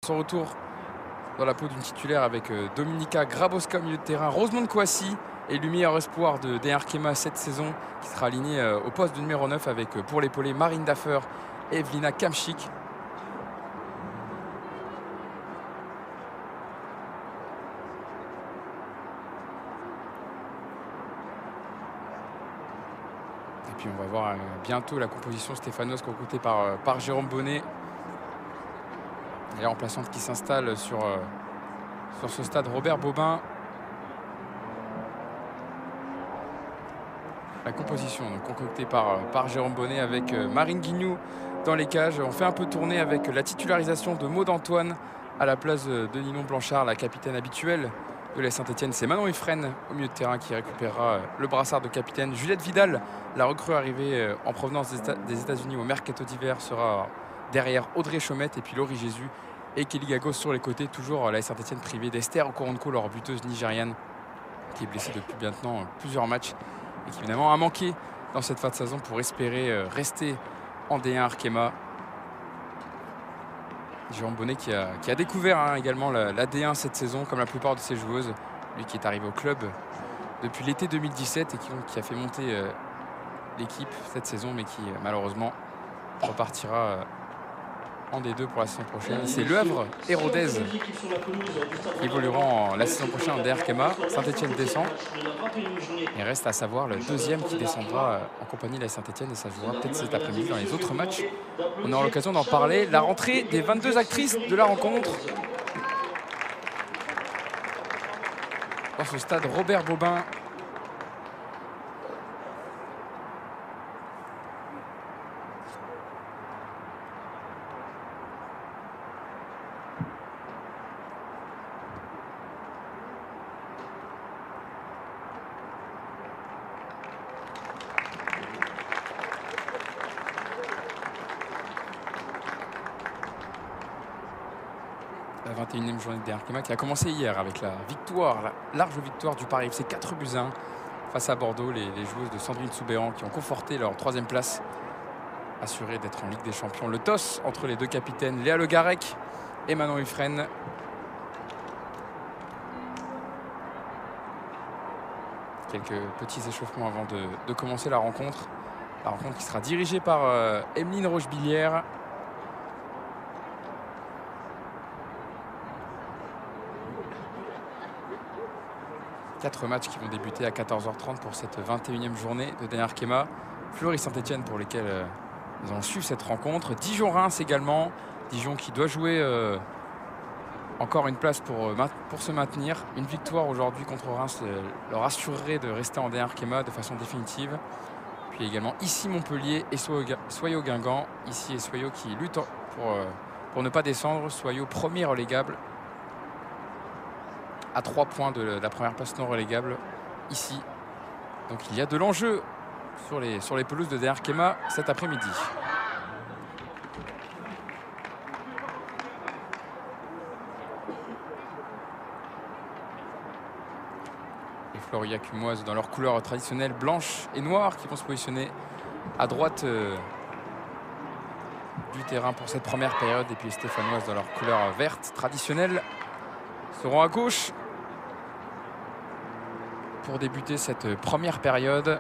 son retour dans la peau d'une titulaire avec Dominika Grabowska au milieu de terrain, Rosemonde Kouassi et le meilleur espoir de DR Arkema cette saison qui sera aligné au poste de numéro 9 avec pour l'épauler Marine Daffer et Evelina Kamchik. Et puis on va voir bientôt la composition stéphanoise concoctée par Jérôme Bonnet. Et la remplaçante qui s'installe sur ce stade Robert Bobin. La composition donc concoctée par Jérôme Bonnet avec Marine Guignou dans les cages. On fait un peu tourner avec la titularisation de Maud Antoine à la place de Ninon Blanchard, la capitaine habituelle de la Saint-Etienne. C'est Manon Ifren au milieu de terrain qui récupérera le brassard de capitaine. Juliette Vidal, la recrue arrivée en provenance des États-Unis au mercato d'hiver, sera derrière Audrey Chaumette et puis Laurie Jésus et Kelly Gagos sur les côtés. Toujours la Saint-Etienne privée d'Esther Okoronko, leur buteuse nigériane, qui est blessée depuis maintenant plusieurs matchs et qui évidemment a manqué dans cette fin de saison pour espérer rester en D1 Arkema. Jérôme Bonnet qui a découvert également la D1 cette saison, comme la plupart de ses joueuses. Lui qui est arrivé au club depuis l'été 2017 et qui a fait monter l'équipe cette saison, mais qui malheureusement repartira en D2 pour la saison prochaine. C'est Le Havre et Rodez qui évolueront la saison prochaine en D1 Arkema. Saint-Etienne descend. Il reste à savoir le deuxième qui descendra en compagnie de la Saint-Etienne et ça jouera peut-être cet après-midi dans les autres matchs. On aura l'occasion d'en parler. La rentrée des 22 actrices de la rencontre dans ce stade Robert Bobin. La 21e journée de DR Arkema qui a commencé hier avec la large victoire du Paris FC 4-1 face à Bordeaux. Les joueuses de Sandrine Soubéran qui ont conforté leur 3e place, assurées d'être en Ligue des Champions. Le toss entre les deux capitaines, Léa Le Garec et Manon Ifren. Quelques petits échauffements avant de commencer la rencontre. La rencontre qui sera dirigée par Emeline Rochebillière. Quatre matchs qui vont débuter à 14h30 pour cette 21e journée de DR Arkema. Fleury-Saint-Etienne pour lesquels nous allons suivre cette rencontre. Dijon-Reims également. Dijon qui doit jouer encore une place pour se maintenir. Une victoire aujourd'hui contre Reims leur assurerait de rester en DR Arkema de façon définitive. Puis également ici Montpellier et Soyaux Guingamp. Ici et Soyaux qui luttent pour ne pas descendre. Soyaux premier relégable à 3 points de la première place non relégable ici. Donc il y a de l'enjeu sur les pelouses de DR Arkema cet après-midi. Les Floria Cumoises dans leurs couleurs traditionnelles blanches et noires qui vont se positionner à droite du terrain pour cette première période. Et puis les Stéphanoises dans leurs couleurs vertes traditionnelles seront à gauche pour débuter cette première période.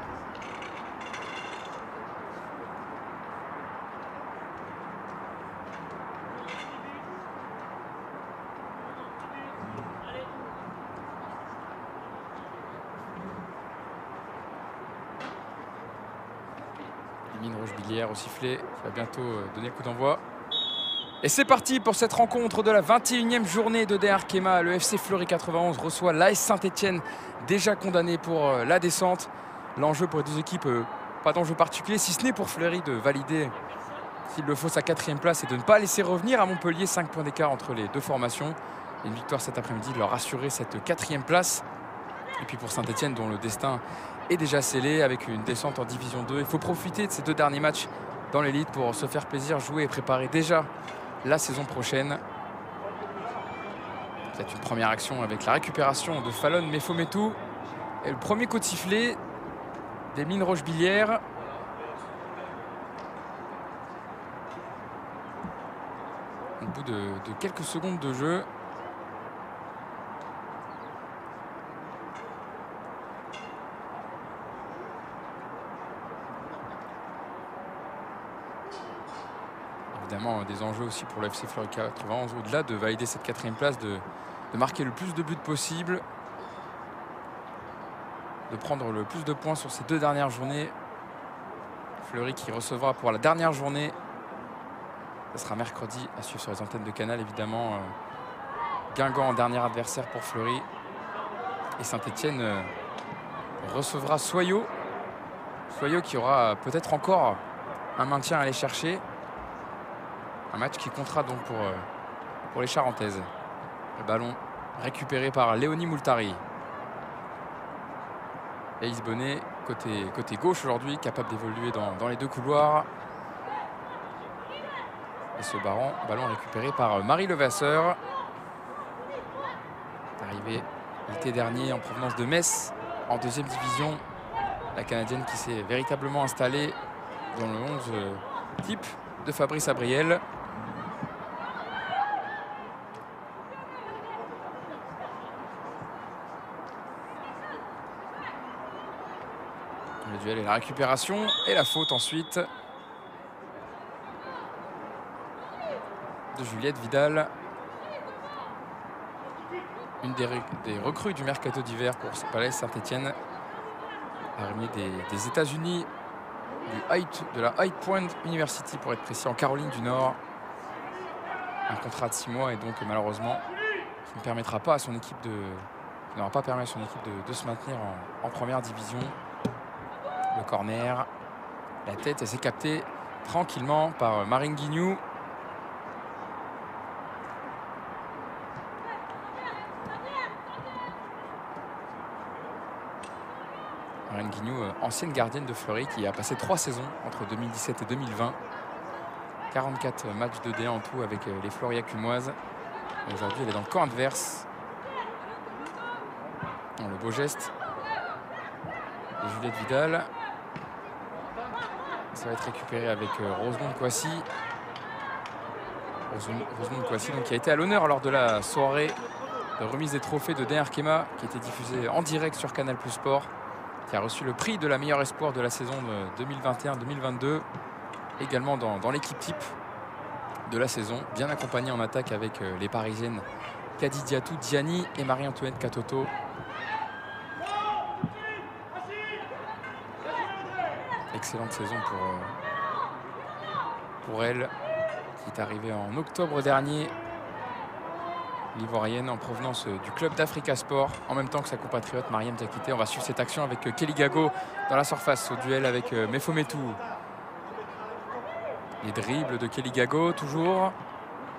Emeline Rochebillière au sifflet qui va bientôt donner le coup d'envoi. Et c'est parti pour cette rencontre de la 21e journée de DR Arkema. Le FC Fleury 91 reçoit l'AS Saint-Etienne, déjà condamné pour la descente. L'enjeu pour les deux équipes, pas d'enjeu particulier, si ce n'est pour Fleury de valider, s'il le faut, sa 4e place et de ne pas laisser revenir à Montpellier 5 points d'écart entre les deux formations. Une victoire cet après-midi leur assurer cette 4e place. Et puis pour Saint-Etienne, dont le destin est déjà scellé avec une descente en Division 2. Il faut profiter de ces 2 derniers matchs dans l'élite pour se faire plaisir, jouer et préparer déjà la saison prochaine. Peut-être une première action avec la récupération de Fallon Mefometou. Et le premier coup de sifflet d'Emeline bout de quelques secondes de jeu. Évidemment, des enjeux aussi pour le FC Fleury 91, au-delà de valider cette 4e place, de marquer le plus de buts possible, de prendre le plus de points sur ces 2 dernières journées. Fleury qui recevra pour la dernière journée, ce sera mercredi, à suivre sur les antennes de Canal évidemment, Guingamp en dernier adversaire pour Fleury. Et Saint-Etienne recevra Soyaux. Soyaux qui aura peut-être encore un maintien à aller chercher. Un match qui comptera donc pour les Charentaises. Le ballon récupéré par Léonie Moultari. Elise Bonnet, côté gauche aujourd'hui, capable d'évoluer dans les 2 couloirs. Et ce ballon récupéré par Marie Levasseur. Arrivée l'été dernier en provenance de Metz, en 2e division. La Canadienne qui s'est véritablement installée dans le 11 type de Fabrice Abriel. Le duel et la récupération et la faute ensuite de Juliette Vidal. Une des recrues du mercato d'hiver pour Palais Saint-Etienne. Arrivée des États-Unis, de la High Point University pour être précis, en Caroline du Nord. Un contrat de 6 mois et donc malheureusement qui ne permettra pas à son équipe n'aura pas permis à son équipe de se maintenir en 1re division. Le corner, la tête, elle s'est captée tranquillement par Marine Guignou. Marine Guignou, ancienne gardienne de Fleury, qui a passé 3 saisons entre 2017 et 2020. 44 matchs de D1 en tout avec les Fleuriacumoises. Aujourd'hui, elle est dans le camp adverse. Le beau geste de Juliette Vidal. Ça va être récupéré avec Rosemonde Kouassi. Rosemonde Kouassi qui a été à l'honneur lors de la soirée de remise des trophées de DR Kema, qui était diffusée en direct sur Canal Plus Sport, qui a reçu le prix de la meilleure espoir de la saison 2021-2022. Également dans l'équipe type de la saison, bien accompagnée en attaque avec les Parisiennes Kadi Diatou Diani et Marie-Antoinette Katoto. Excellente saison pour elle, qui est arrivée en octobre dernier. L'Ivoirienne en provenance du club d'Africa Sport, en même temps que sa compatriote Mariam Diakité. On va suivre cette action avec Kelly Gago dans la surface, au duel avec Mefometou. Les dribbles de Kelly Gago, toujours,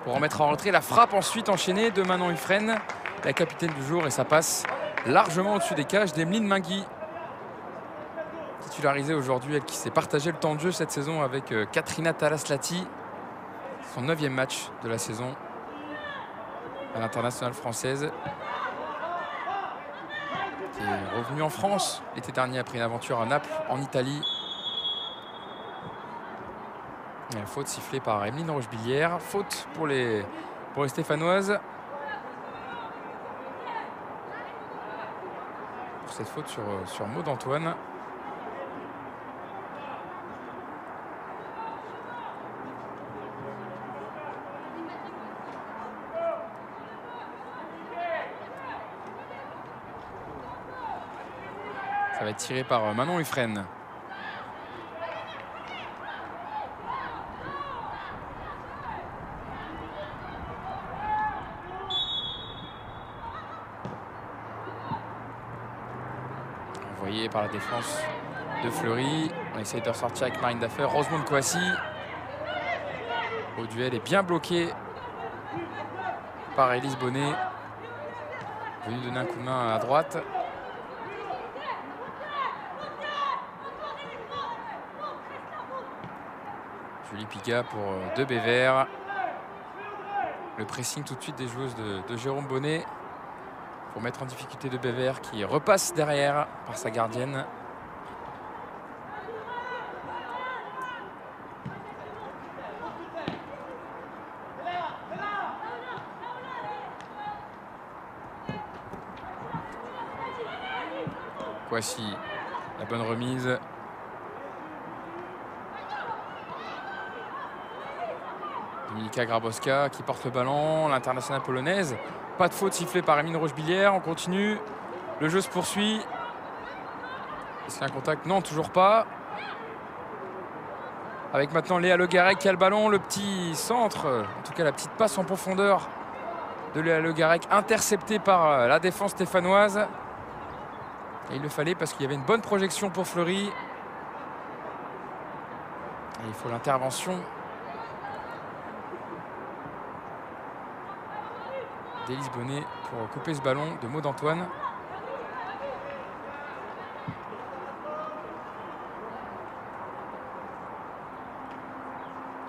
pour en mettre en retrait. La frappe ensuite enchaînée de Manon Hufren, la capitaine du jour, et ça passe largement au-dessus des cages d'Emeline Mingui. Titularisée aujourd'hui, elle qui s'est partagé le temps de jeu cette saison avec Katrina Talaslati. Son 9e match de la saison à l'internationale française. Qui est revenue en France l'été dernier après une aventure à Naples, en Italie. Et la faute sifflée par Emeline Rochebillière. Faute pour les Stéphanoises. Pour cette faute sur Maud Antoine. Ça va être tiré par Manon Hufren. Envoyé par la défense de Fleury. On essaye de ressortir avec Marine Daffer. Rosemonde Kouassi. Au duel est bien bloqué par Elise Bonnet. Venue donner un coup de main à droite. Julie Piga pour De Bévert. Le pressing tout de suite des joueuses de Jérôme Bonnet pour mettre en difficulté De Bévert, qui repasse derrière par sa gardienne. Kouassi, la bonne remise. Dominika Grabowska qui porte le ballon, l'internationale polonaise. Pas de faute sifflée par Emine Rochebillière. On continue. Le jeu se poursuit. Est-ce qu'il y a un contact? Non, toujours pas. Avec maintenant Léa Le Garec qui a le ballon. Le petit centre, en tout cas la petite passe en profondeur de Léa Le Garec, interceptée par la défense stéphanoise. Et il le fallait parce qu'il y avait une bonne projection pour Fleury. Et il faut l'intervention d'Élise Bonnet pour couper ce ballon de Maud Antoine.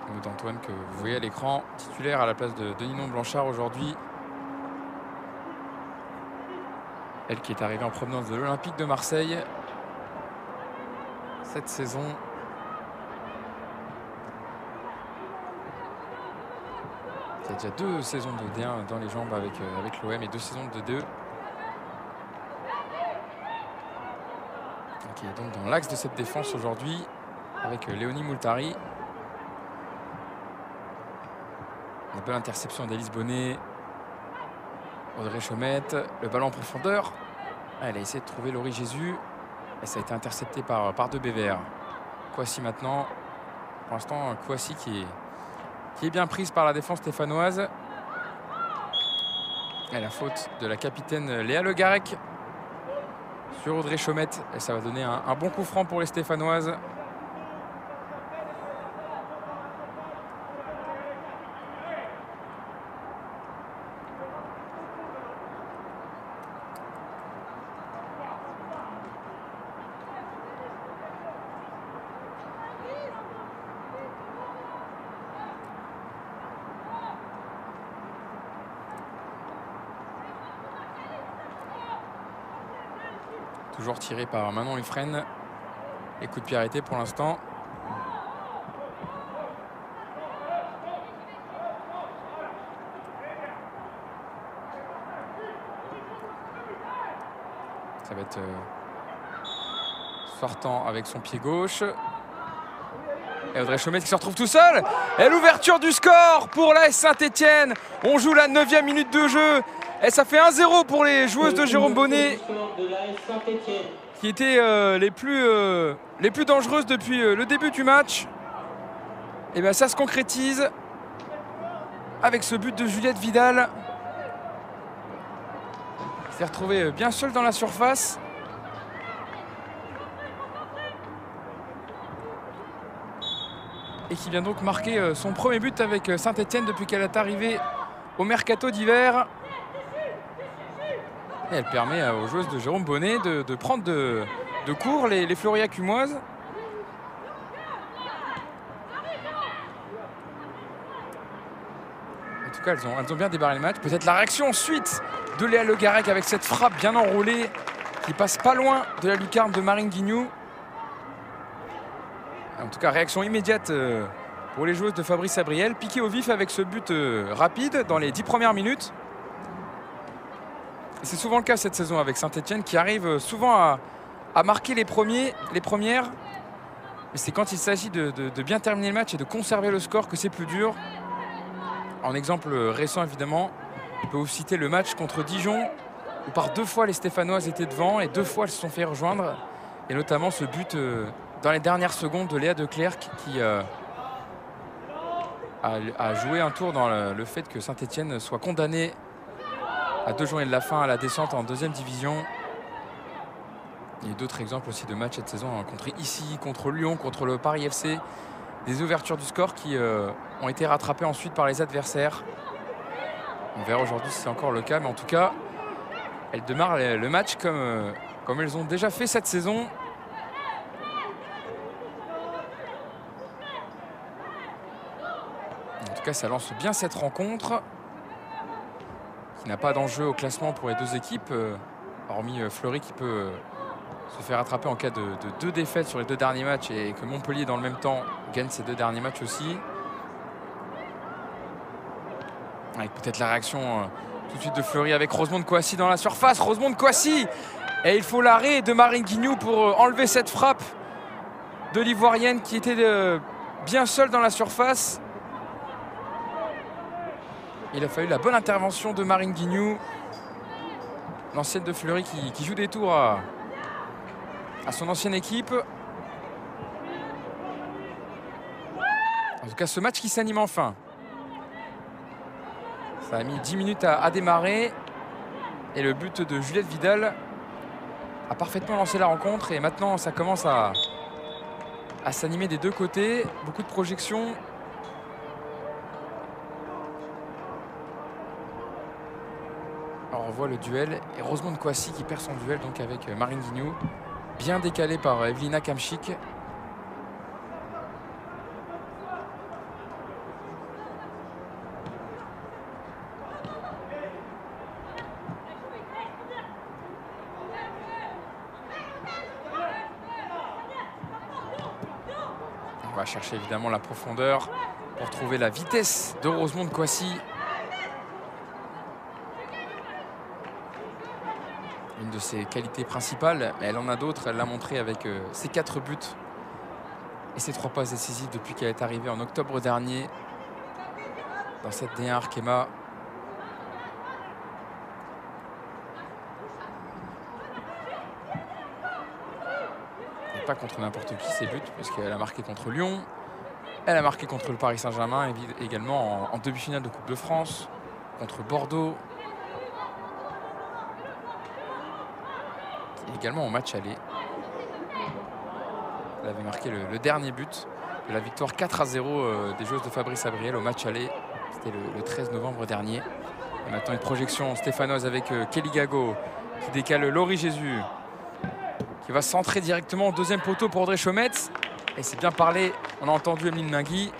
Maud Antoine que vous voyez à l'écran, titulaire à la place de Ninon Blanchard aujourd'hui. Elle qui est arrivée en provenance de l'Olympique de Marseille cette saison. Il y a déjà 2 saisons de D1 dans les jambes avec l'OM et 2 saisons de D2. Qui est donc dans l'axe de cette défense aujourd'hui avec Léonie Moultari. Une belle interception d'Élise Bonnet. Audrey Chaumette, le ballon en profondeur. Elle a essayé de trouver Laurie Jésus. Et ça a été intercepté par De Bever. Kouassi maintenant. Pour l'instant, Kouassi qui est bien prise par la défense stéphanoise. Et la faute de la capitaine Léa Le Garec sur Audrey Chaumette. Et ça va donner un bon coup franc pour les Stéphanoises. Toujours tiré par Manon Lufresne. Les coups de pied arrêtés pour l'instant. Ça va être sortant avec son pied gauche. Et Audrey Chaumette qui se retrouve tout seul. Et l'ouverture du score pour l'AS Saint-Étienne. On joue la 9e minute de jeu. Et ça fait 1-0 pour les joueuses de Jérôme Bonnet, qui étaient les plus dangereuses depuis le début du match. Et bien ça se concrétise avec ce but de Juliette Vidal. Elle s'est retrouvée bien seule dans la surface. Et qui vient donc marquer son premier but avec Saint-Étienne depuis qu'elle est arrivée au mercato d'hiver. Et elle permet aux joueuses de Jérôme Bonnet de prendre de court les Fleury-Acumoises. En tout cas, elles ont bien débarré le match. Peut-être la réaction ensuite de Léa Le Garec avec cette frappe bien enroulée qui passe pas loin de la lucarne de Marine Guignou. En tout cas, réaction immédiate pour les joueuses de Fabrice Abriel. Piqué au vif avec ce but rapide dans les 10 premières minutes. C'est souvent le cas cette saison avec Saint-Étienne qui arrive souvent à marquer les premières. Mais c'est quand il s'agit de bien terminer le match et de conserver le score que c'est plus dur. En exemple récent évidemment, on peut vous citer le match contre Dijon où par 2 fois les Stéphanoises étaient devant et 2 fois elles se sont fait rejoindre. Et notamment ce but dans les dernières secondes de Léa Declercq qui a joué un tour dans le fait que Saint-Étienne soit condamné à 2 journées de la fin à la descente en 2e division. Il y a d'autres exemples aussi de matchs cette saison rencontrés ici, contre Lyon, contre le Paris FC. Des ouvertures du score qui ont été rattrapées ensuite par les adversaires. On verra aujourd'hui si c'est encore le cas, mais en tout cas, elles démarrent le match comme elles ont déjà fait cette saison. En tout cas, ça lance bien cette rencontre, qui n'a pas d'enjeu au classement pour les 2 équipes, hormis Fleury qui peut se faire rattraper en cas de 2 défaites sur les 2 derniers matchs et que Montpellier dans le même temps gagne ses 2 derniers matchs aussi. Avec peut-être la réaction tout de suite de Fleury avec Rosemonde Kouassi dans la surface. Rosemonde Kouassi Et il faut l'arrêt de Marine Guignou pour enlever cette frappe de l'Ivoirienne qui était bien seule dans la surface. Il a fallu la bonne intervention de Marine Guignou, l'ancienne de Fleury qui joue des tours à son ancienne équipe. En tout cas, ce match qui s'anime enfin. Ça a mis 10 minutes à démarrer. Et le but de Juliette Vidal a parfaitement lancé la rencontre. Et maintenant, ça commence à s'animer des deux côtés. Beaucoup de projections. Alors on voit le duel. Et Rosemonde Kouassi qui perd son duel donc avec Marine Guignou. Bien décalé par Evelina Kamchik. On va chercher évidemment la profondeur pour trouver la vitesse de Rosemonde Kouassi. Une de ses qualités principales, mais elle en a d'autres. Elle l'a montré avec ses 4 buts et ses 3 passes décisives depuis qu'elle est arrivée en octobre dernier dans cette D1 Arkema. Et pas contre n'importe qui ses buts, parce qu'elle a marqué contre Lyon, elle a marqué contre le Paris Saint-Germain, et également en demi-finale de Coupe de France, contre Bordeaux. Et également au match aller. Elle avait marqué le dernier but de la victoire 4-0 des joueuses de Fabrice Abriel au match aller. C'était le 13 novembre dernier. Et maintenant une projection stéphanoise avec Kelly Gago qui décale Laurie Jésus, qui va centrer directement au deuxième poteau pour Audrey Chaumetz. Et c'est bien parlé, on a entendu Emeline Mingui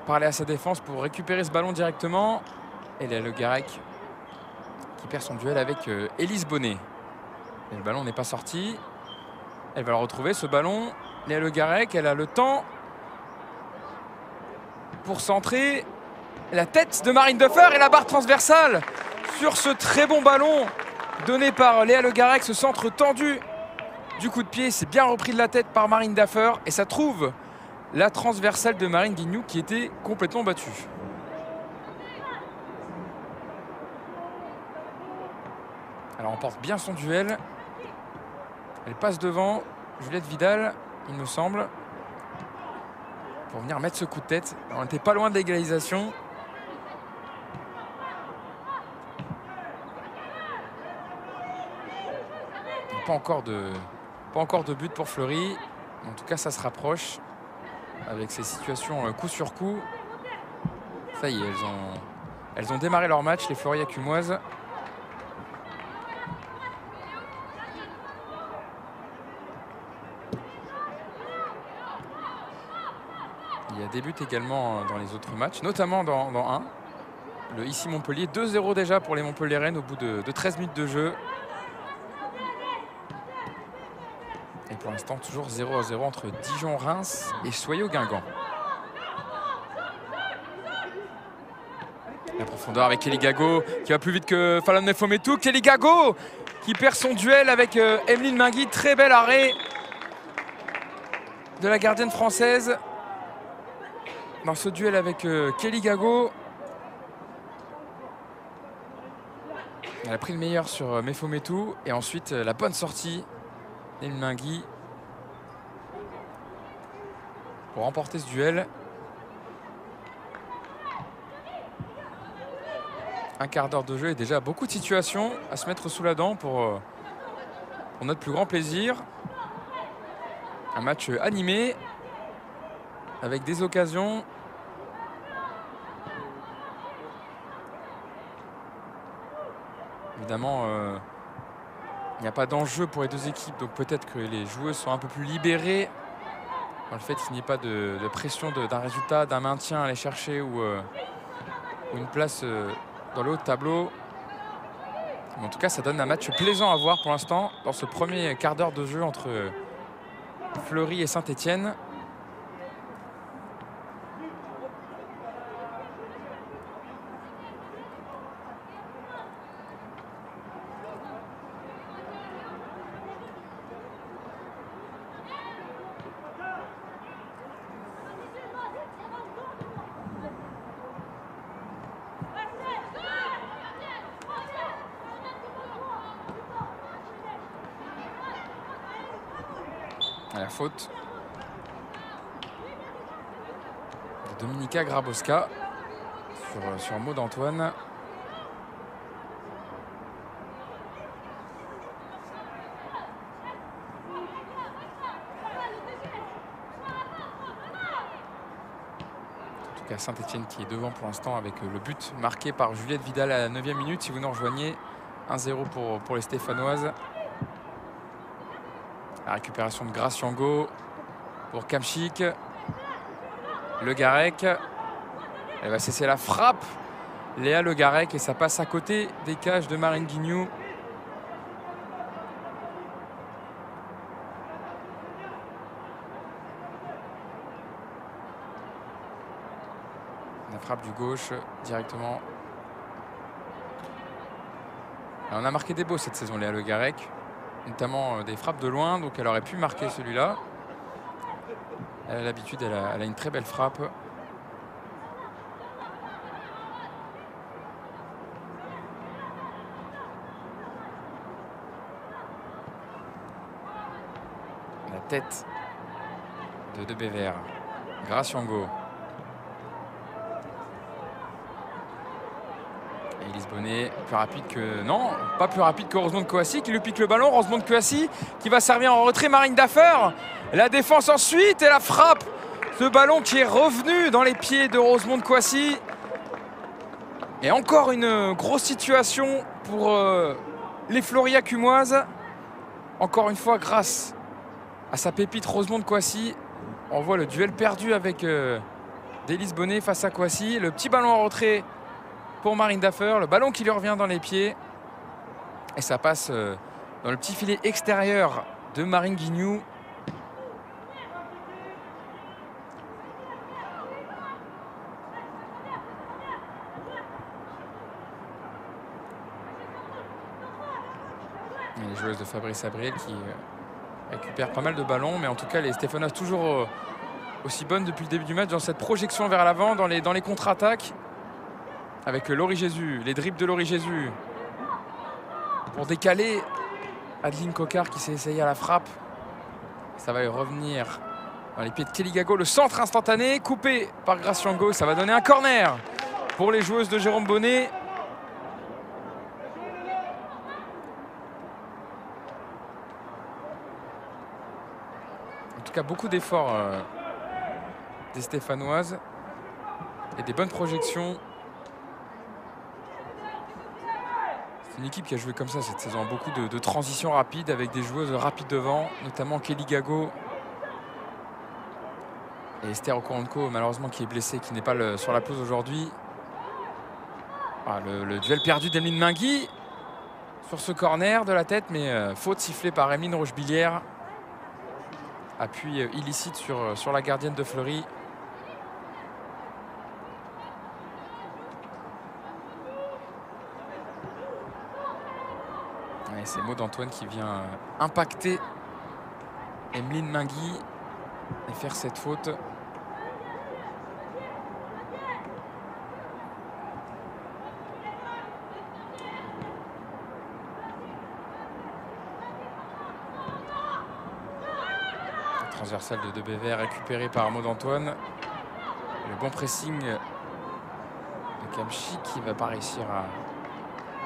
parler à sa défense pour récupérer ce ballon directement. Et Léa Le Garec qui perd son duel avec Élise Bonnet. Et le ballon n'est pas sorti. Elle va le retrouver, ce ballon. Léa Le Garec, elle a le temps pour centrer. La tête de Marine Deffer et la barre transversale sur ce très bon ballon donné par Léa Le Garec. Ce centre tendu du coup de pied, c'est bien repris de la tête par Marine Deffer. Et ça trouve la transversale de Marine Guignou qui était complètement battue. Elle remporte bien son duel. Elle passe devant Juliette Vidal, il me semble, pour venir mettre ce coup de tête. On n'était pas loin de l'égalisation. Pas encore de but pour Fleury. En tout cas, ça se rapproche avec ces situations coup sur coup. Ça y est, elles ont démarré leur match, les Fleury-Acumoises. Il y a des buts également dans les autres matchs, notamment dans un. Le ici Montpellier, 2-0 déjà pour les Montpelliéraines au bout de 13 minutes de jeu. Et pour l'instant, toujours 0-0 entre Dijon-Reims et Soyaux-Guingamp. La profondeur avec Kelly Gago qui va plus vite que Falon Nefometou. Kelly Gago qui perd son duel avec Emeline Mingui. Très bel arrêt de la gardienne française dans ce duel avec Kelly Gago. Elle a pris le meilleur sur Mefometou. Et ensuite, la bonne sortie d'Emeline Mingui pour remporter ce duel. Un quart d'heure de jeu et déjà beaucoup de situations à se mettre sous la dent pour notre plus grand plaisir. Un match animé avec des occasions. Évidemment, il n'y a pas d'enjeu pour les deux équipes, donc peut-être que les joueuses sont un peu plus libérées dans le fait qu'il n'y ait pas de pression d'un résultat, d'un maintien à aller chercher ou une place dans le haut de tableau. Mais en tout cas, ça donne un match plaisant à voir pour l'instant dans ce premier quart d'heure de jeu entre Fleury et Saint-Étienne. faute de Dominika Grabowska sur Maud Antoine. Saint-Etienne qui est devant pour l'instant avec le but marqué par Juliette Vidal à la 9e minute. Si vous nous rejoignez, 1-0 pour les Stéphanoises. La récupération de Graciango pour Kamchik. Le Garec. Elle va cesser la frappe. Léa Le Garec et ça passe à côté des cages de Marine Guignou. La frappe du gauche directement. Alors on a marqué des beaux cette saison, Léa Le Garec, notamment des frappes de loin, donc elle aurait pu marquer celui-là. Elle a l'habitude, elle a une très belle frappe. La tête de De Bever. Graciango. Elise Bonnet, plus rapide que... Non, pas plus rapide que Rosemonde Kouassi qui lui pique le ballon. Rosemonde Kouassi qui va servir en retrait Marine Daffer. La défense ensuite et la frappe. Ce ballon qui est revenu dans les pieds de Rosemonde Kouassi. Et encore une grosse situation pour les Floria Cumoises. Encore une fois, grâce à sa pépite Rosemonde Kouassi, on voit le duel perdu avec Élise Bonnet face à Kouassi. Le petit ballon en retrait pour Marine Daffer, le ballon qui lui revient dans les pieds. Et ça passe dans le petit filet extérieur de Marine Guignou. Et les joueuses de Fabrice Abriel qui récupèrent pas mal de ballons. Mais en tout cas, les Stéphanoises toujours aussi bonnes depuis le début du match dans cette projection vers l'avant, dans les contre-attaques. Avec Laurie Jésus, les dribbles de Laurie Jésus. Pour décaler Adeline Cocard qui s'est essayé à la frappe. Ça va revenir dans les pieds de Kelly Gago. Le centre instantané, coupé par Graciango. Ça va donner un corner pour les joueuses de Jérôme Bonnet. En tout cas, beaucoup d'efforts des Stéphanoises et des bonnes projections. Une équipe qui a joué comme ça cette saison, beaucoup de transitions rapides avec des joueuses rapides devant, notamment Kelly Gago et Esther Okoronko, malheureusement qui est blessée, qui n'est pas sur la pelouse aujourd'hui. Ah, le duel perdu d'Emeline Mingui sur ce corner de la tête, mais faute sifflée par Emeline Rochebillière. Appui illicite sur la gardienne de Fleury. C'est Maud Antoine qui vient impacter Emeline Mingui et faire cette faute. Transversale de De Bever récupérée par Maud Antoine. Le bon pressing de Kamchik qui ne va pas réussir à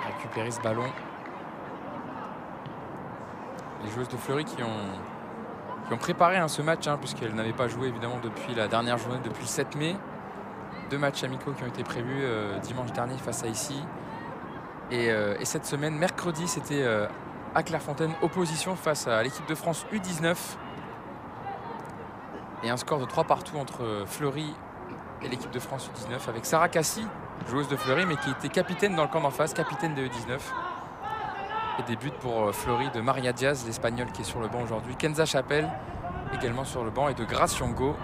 récupérer ce ballon. Les joueuses de Fleury qui ont préparé ce match, puisqu'elles n'avaient pas joué évidemment depuis la dernière journée, depuis le 7 mai. 2 matchs amicaux qui ont été prévus dimanche dernier face à Issy. Et cette semaine, mercredi, c'était à Clairefontaine, opposition face à l'équipe de France U19. Et un score de 3-3 entre Fleury et l'équipe de France U19 avec Sarah Cassi, joueuse de Fleury, mais qui était capitaine dans le camp d'en face, capitaine de U19. Et des buts pour Fleury de Maria Diaz, l'Espagnole qui est sur le banc aujourd'hui. Kenza Chapelle également sur le banc et de Graciango.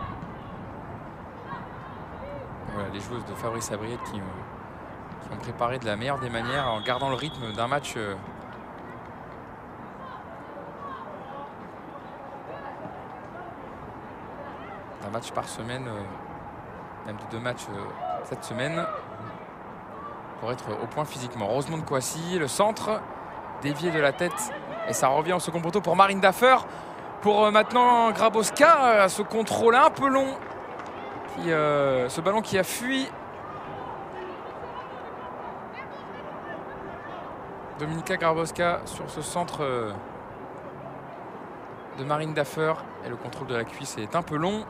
Voilà, les joueuses de Fabrice Abriel qui ont préparé de la meilleure des manières en gardant le rythme d'un match par semaine, même de 2 matchs cette semaine, pour être au point physiquement. Rosemonde Kouassi, le centre dévié de la tête et ça revient au second poteau pour Marine Daffer. pour maintenant Grabowska, ce contrôle un peu long. Ce ballon qui a fui. Dominika Grabowska sur ce centre de Marine Daffer. Et le contrôle de la cuisse est un peu long.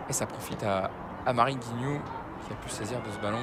Et ça profite à Marine Guignou qui a pu saisir de ce ballon.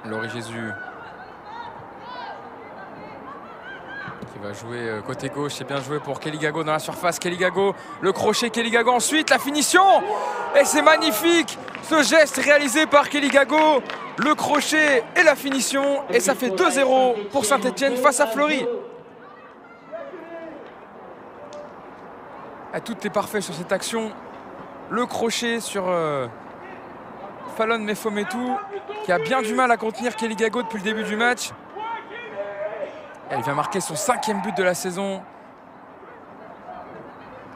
Laurie Jésus qui va jouer côté gauche. C'est bien joué pour Kelly Gago dans la surface. Kelly Gago, le crochet Kelly Gago. Ensuite, la finition. Et c'est magnifique ce geste réalisé par Kelly Gago. Le crochet et la finition. Et ça fait 2-0 pour Saint-Etienne face à Fleury. Tout est parfait sur cette action. Le crochet sur Fallon Mefometou, qui a bien du mal à contenir Kelly Gago depuis le début du match. Elle vient marquer son 5e but de la saison.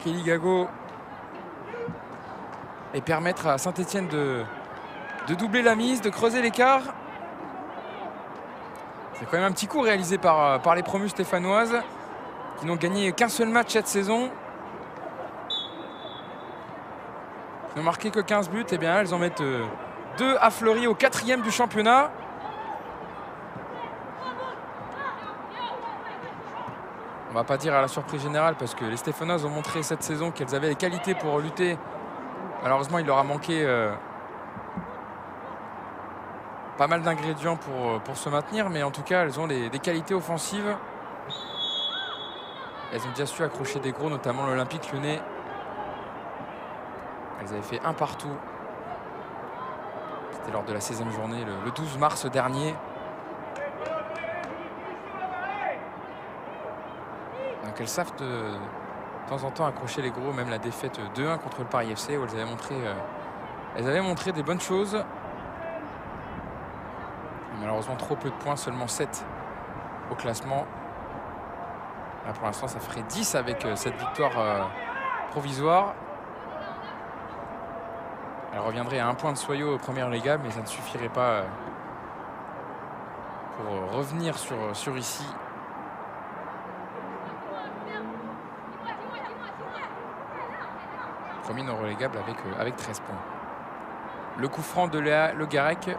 Kelly Gago. Et permettre à Saint-Etienne de doubler la mise, de creuser l'écart. C'est quand même un petit coup réalisé par les promus stéphanoises, qui n'ont gagné qu'un seul match cette saison. Ils n'ont marqué que 15 buts. Et bien elles en mettent 2 à Fleury au 4e du championnat. On va pas dire à la surprise générale parce que les Stéphanoises ont montré cette saison qu'elles avaient les qualités pour lutter. Malheureusement, il leur a manqué pas mal d'ingrédients pour se maintenir, mais en tout cas, elles ont des qualités offensives. Elles ont déjà su accrocher des gros, notamment l'Olympique Lyonnais. Elles avaient fait un partout. C'était lors de la 16e journée, le 12 mars dernier. Donc elles savent de temps en temps accrocher les gros, même la défaite 2-1 contre le Paris FC où elles avaient montré des bonnes choses. Malheureusement trop peu de points, seulement 7 au classement. Là pour l'instant ça ferait 10 avec cette victoire provisoire. Elle reviendrait à 1 point de Soyaux Première Liga, mais ça ne suffirait pas pour revenir sur ici. Premier non relégable avec 13 points. Le coup franc de Léa Le Garec.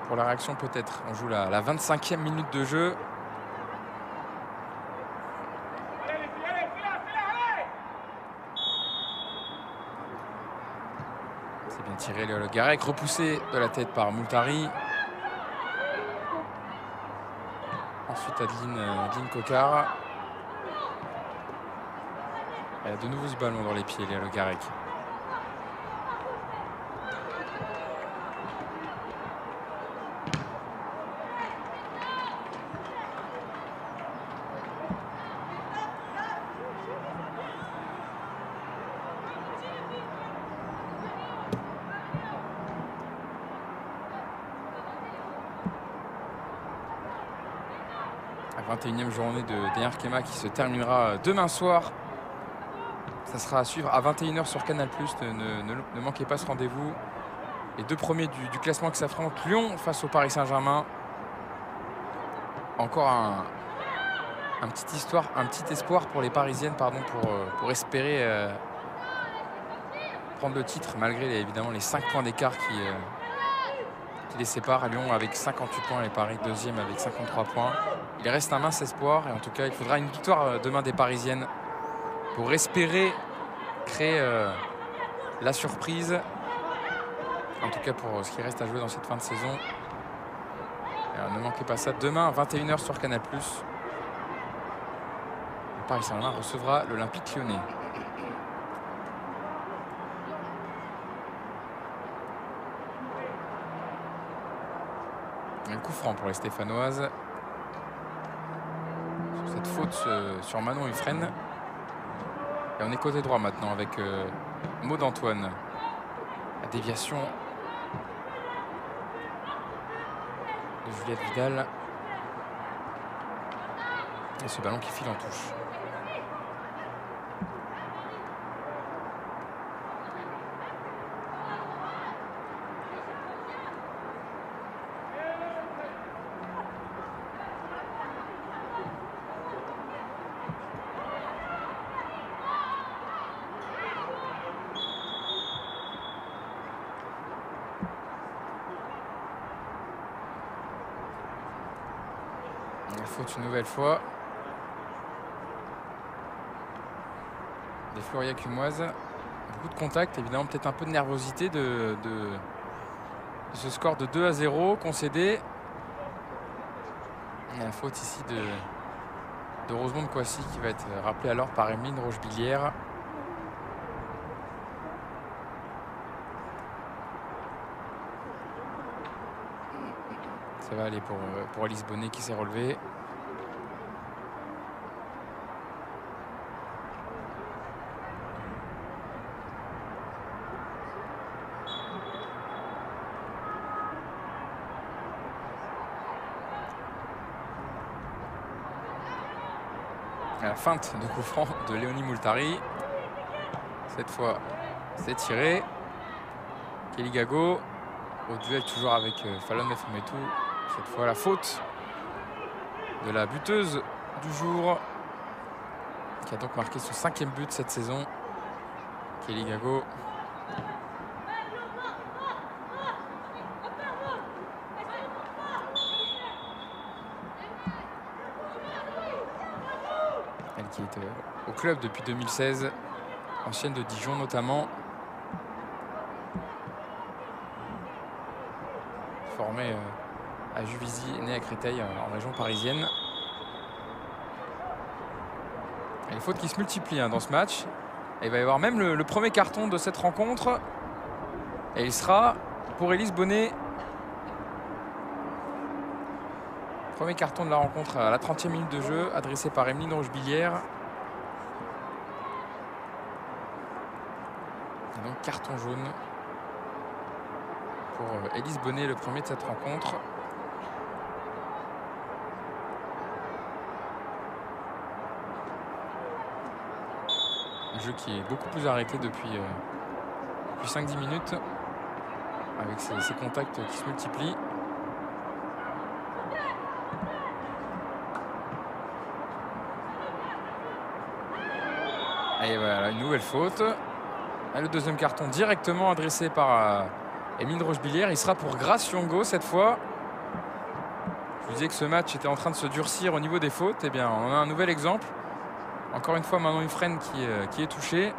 Pour la réaction peut-être. On joue la 25e minute de jeu. C'est bien tiré Léa Le Garec. Repoussé de la tête par Moultari. Ensuite Adeline Cocard. Elle a de nouveau ce ballon dans les pieds, Léa Le Garec. La 21e journée de Arkema qui se terminera demain soir. Ça sera à suivre à 21 h sur Canal+. Ne manquez pas ce rendez-vous. Les 2 premiers du classement qui s'affrontent. Lyon face au Paris Saint-Germain. Encore un petit espoir pour les Parisiennes, pardon, pour espérer prendre le titre, malgré évidemment les 5 points d'écart qui les séparent. Lyon avec 58 points et Paris deuxième avec 53 points. Il reste un mince espoir et en tout cas il faudra une victoire demain des Parisiennes pour espérer créer la surprise. En tout cas pour ce qui reste à jouer dans cette fin de saison. Alors, ne manquez pas ça demain à 21 h sur Canal+. Le Paris Saint-Germain recevra l'Olympique Lyonnais. Un coup franc pour les Stéphanoises. Sur cette faute sur Manon Huffren. Et on est côté droit maintenant avec Maud Antoine. La déviation de Juliette Vidal. Et ce ballon qui file en touche. La faute une nouvelle fois. Des Floriacumoises. Beaucoup de contact, évidemment, peut-être un peu de nervosité de ce score de 2-0 concédé. Et la faute ici de Rosemonde Kouassi qui va être rappelée alors par Emeline Rochebillière. Ça va aller pour Alice Bonnet qui s'est relevée. À la feinte de coup franc de Léonie Moultari. Cette fois, c'est tiré. Kelly Gago au duel toujours avec Fallon Mefametou. Cette fois, la faute de la buteuse du jour qui a donc marqué son 5e but cette saison. Kelly Gago. Elle qui est au club depuis 2016, ancienne de Dijon notamment. Formée à Juvisy, née à Créteil en région parisienne. Et les fautes qui se multiplient dans ce match. Et il va y avoir même le premier carton de cette rencontre. Et il sera pour Élise Bonnet. Premier carton de la rencontre à la 30e minute de jeu, adressé par Emeline Rochebillière. Et donc carton jaune pour Élise Bonnet, le premier de cette rencontre. Un jeu qui est beaucoup plus arrêté depuis 5-10 minutes, avec ces contacts qui se multiplient. Et voilà, une nouvelle faute. Et le deuxième carton directement adressé par Emeline Rochebillière. Il sera pour Grace Yongo cette fois. Je vous disais que ce match était en train de se durcir au niveau des fautes. Eh bien, on a un nouvel exemple. Encore une fois, Manon Huffren qui est touchée.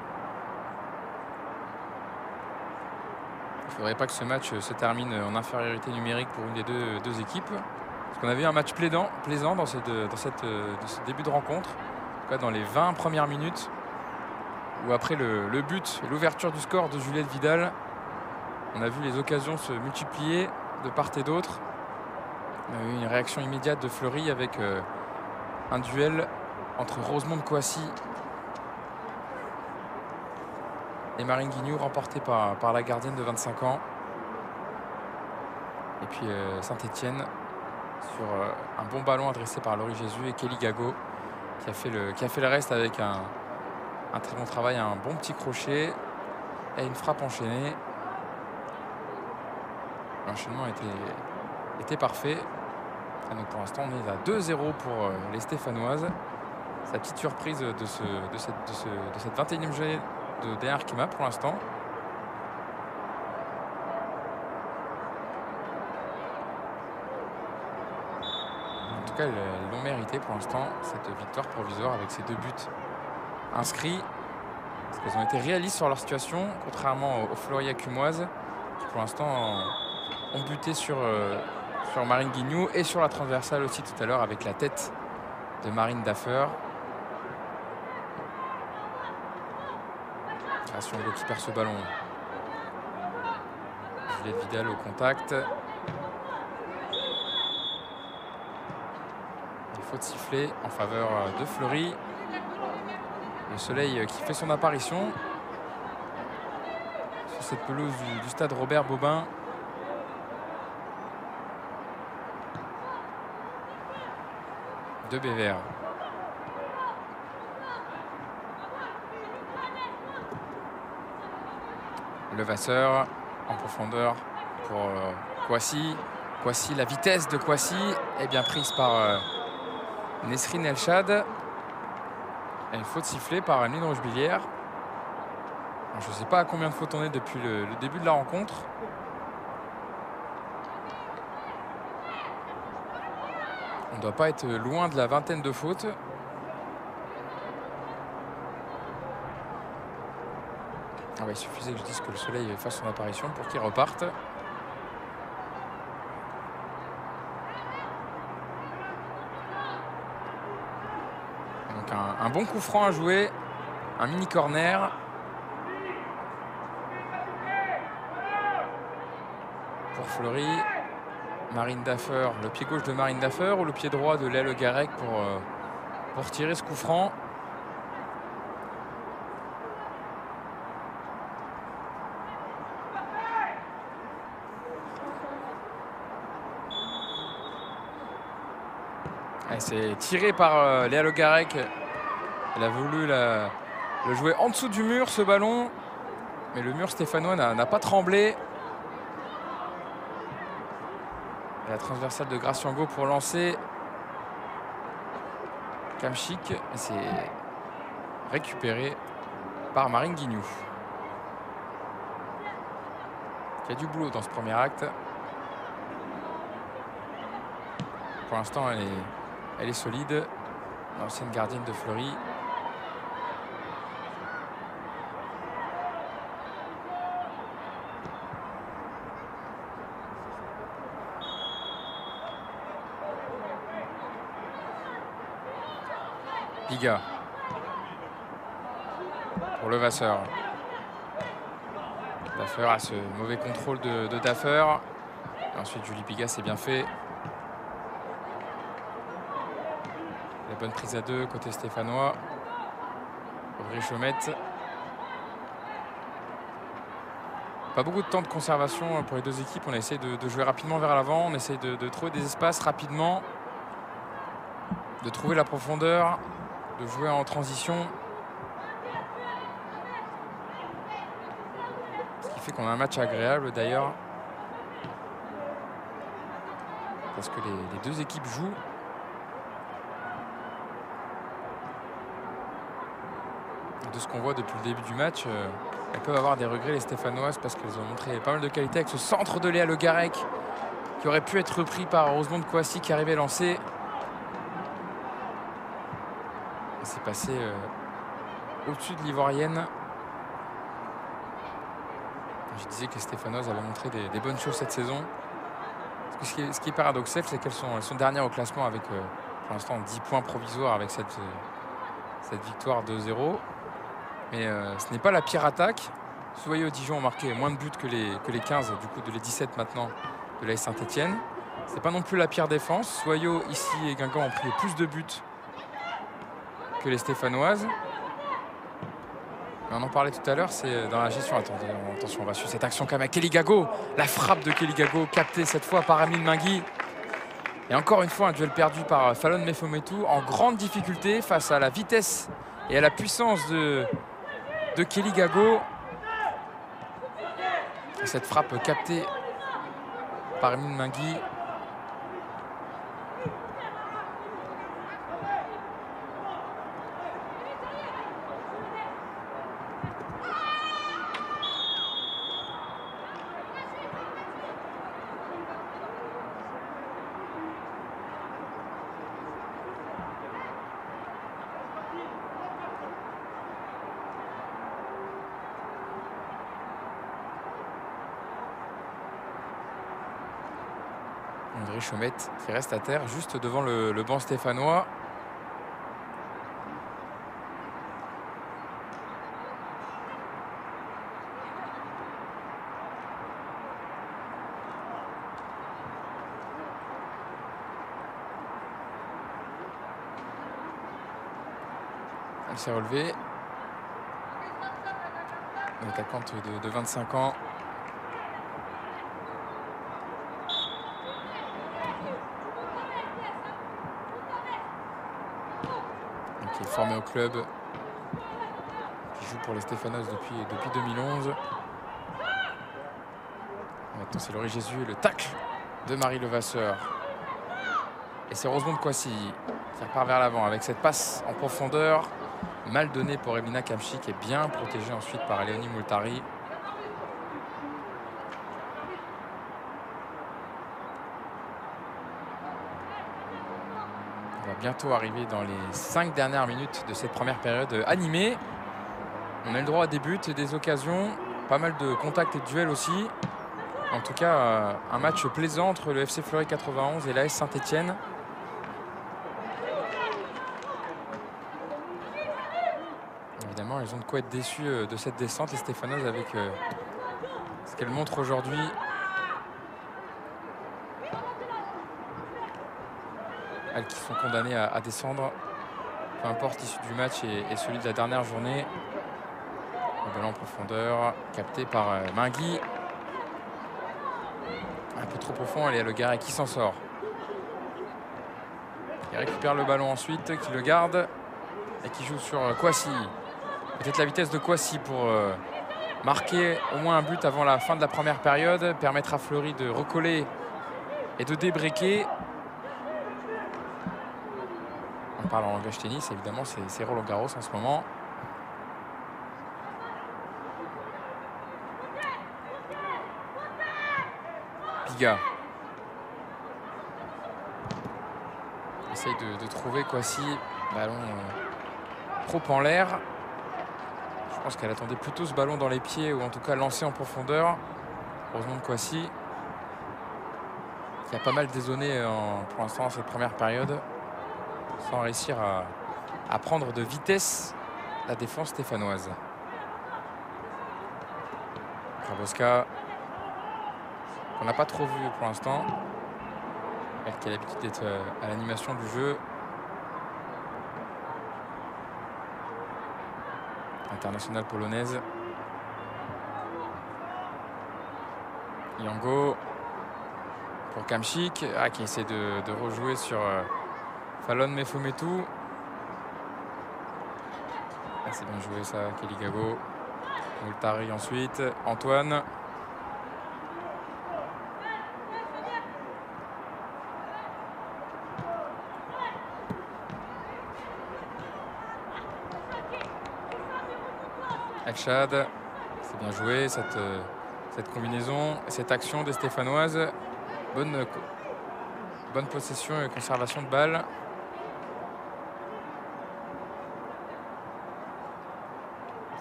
Il ne faudrait pas que ce match se termine en infériorité numérique pour une des deux équipes. Parce qu'on avait eu un match plaisant dans ce début de rencontre. En tout cas, dans les 20 premières minutes. Où après le but, l'ouverture du score de Juliette Vidal, on a vu les occasions se multiplier de part et d'autre. On a eu une réaction immédiate de Fleury avec un duel entre Rosemonde Kouassi et Marine Guignou, remporté par la gardienne de 25 ans. Et puis Saint-Etienne sur un bon ballon adressé par Laurie Jésus et Kelly Gago qui a fait le reste avec un très bon travail, un bon petit crochet et une frappe enchaînée. L'enchaînement était parfait. Et donc pour l'instant, on est à 2-0 pour les Stéphanoises. C'est la petite surprise de cette 21e journée de DR Arkema pour l'instant. En tout cas, elles l'ont mérité pour l'instant, cette victoire provisoire avec ces 2 buts inscrits. Parce qu'elles ont été réalistes sur leur situation, contrairement aux Floria Cumoises, qui pour l'instant ont buté sur Marine Guignou et sur la transversale aussi tout à l'heure avec la tête de Marine Daffer. Gration qui perd ce ballon. Juliette Vidal au contact. Il faut siffler en faveur de Fleury. Le soleil qui fait son apparition sur cette pelouse du stade Robert Bobin. De Bévert. Levasseur en profondeur pour Kouassi. Kouassi, la vitesse de Kouassi est bien prise par Nesrine Elchad. Et une faute sifflée par Emeline Rochebillière. Je ne sais pas à combien de fautes on est depuis le début de la rencontre. On ne doit pas être loin de la vingtaine de fautes. Ah ouais, il suffisait que je dise que le soleil fasse son apparition pour qu'il reparte. Donc un bon coup franc à jouer, un mini corner. Pour Fleury, Marine Daffer, le pied gauche de Marine Daffer ou le pied droit de Léa Le Garec pour tirer ce coup franc. C'est tiré par Léa Le Garec. Elle a voulu le jouer en dessous du mur, ce ballon. Mais le mur stéphanois n'a pas tremblé. Et la transversale de Graciango pour lancer. Kamchik. C'est récupéré par Marine Guignou. Il y a du boulot dans ce premier acte. Pour l'instant, elle est solide. L'ancienne gardienne de Fleury. Piga. Pour Levasseur. Daffer a ce mauvais contrôle de Daffer. Et ensuite, Julie Piga, c'est bien fait. La bonne prise à 2 côté stéphanois. Audrey Chaumette. Pas beaucoup de temps de conservation pour les deux équipes. On essaie de jouer rapidement vers l'avant. On essaie de trouver des espaces rapidement. De trouver la profondeur. De jouer en transition. Ce qui fait qu'on a un match agréable d'ailleurs. Parce que les deux équipes jouent. De ce qu'on voit depuis le début du match, elles peuvent avoir des regrets les Stéphanoises parce qu'elles ont montré pas mal de qualité avec ce centre de Léa Le Garec qui aurait pu être repris par Rosemonde Kouassi qui arrivait lancé. C'est passé au-dessus de l'Ivoirienne. Je disais que les Stéphanoises avaient montré des bonnes choses cette saison. Parce que ce qui est paradoxal, c'est qu'elles sont dernières au classement avec pour l'instant 10 points provisoires avec cette victoire 2-0. Mais ce n'est pas la pire attaque. Soyo et Dijon ont marqué moins de buts que les 15, du coup de les 17 maintenant de l'AS Saint-Etienne. Ce n'est pas non plus la pire défense. Soyo ici et Guingamp ont pris plus de buts que les Stéphanoises. Mais on en parlait tout à l'heure, c'est dans la gestion. Attention, on va suivre cette action quand même à Kelly Gago. La frappe de Kelly Gago captée cette fois par Amine Mingui. Et encore une fois, un duel perdu par Fallon Mefometou en grande difficulté face à la vitesse et à la puissance de Kelly Gago. Et cette frappe captée par Amine Mingui. André Chaumette qui reste à terre juste devant le banc stéphanois. Elle s'est relevée. L'attaquante de 25 ans. Qui est formée au club. Qui joue pour les Stéphanos depuis 2011. Maintenant c'est Laurie Jésus et le tacle de Marie Levasseur. Et c'est Rosemonde Kouassi qui repart vers l'avant avec cette passe en profondeur. Mal donné pour Evelyna Kamchi qui est bien protégée ensuite par Léonie Moultari. On va bientôt arriver dans les 5 dernières minutes de cette première période animée. On a le droit à des buts, des occasions, pas mal de contacts et de duels aussi. En tout cas, un match plaisant entre le FC Fleury 91 et l'AS Saint-Etienne. Évidemment, elles ont de quoi être déçues de cette descente, les Stéphanoses, avec ce qu'elles montrent aujourd'hui. Elles qui sont condamnées à descendre, peu importe l'issue du match et celui de la dernière journée. Le ballon en profondeur, capté par Mingui. Un peu trop profond, allez, Le Garret qui s'en sort. Il récupère le ballon ensuite, qui le garde et qui joue sur Kouassi. Peut-être la vitesse de Kouassi pour marquer au moins un but avant la fin de la première période, permettre à Fleury de recoller et de débreaker. On parle en langage tennis, évidemment, c'est Roland Garros en ce moment. Piga. Essaye de trouver Kouassi. Ballon trop en l'air. Je pense qu'elle attendait plutôt ce ballon dans les pieds, ou en tout cas lancé en profondeur. Heureusement de Kouassi, qui a pas mal dézonné pour l'instant dans cette première période, sans réussir à prendre de vitesse la défense stéphanoise. Grabowska, qu'on n'a pas trop vu pour l'instant. Elle qui a l'habitude d'être à l'animation du jeu. Internationale polonaise. Yango pour Kamchik, qui essaie de rejouer sur Fallon Mefometou. C'est bien joué ça, Kelly Gago. Moultari ensuite, Antoine. Elchad, c'est bien joué cette combinaison, cette action des Stéphanoises. Bonne possession et conservation de balle.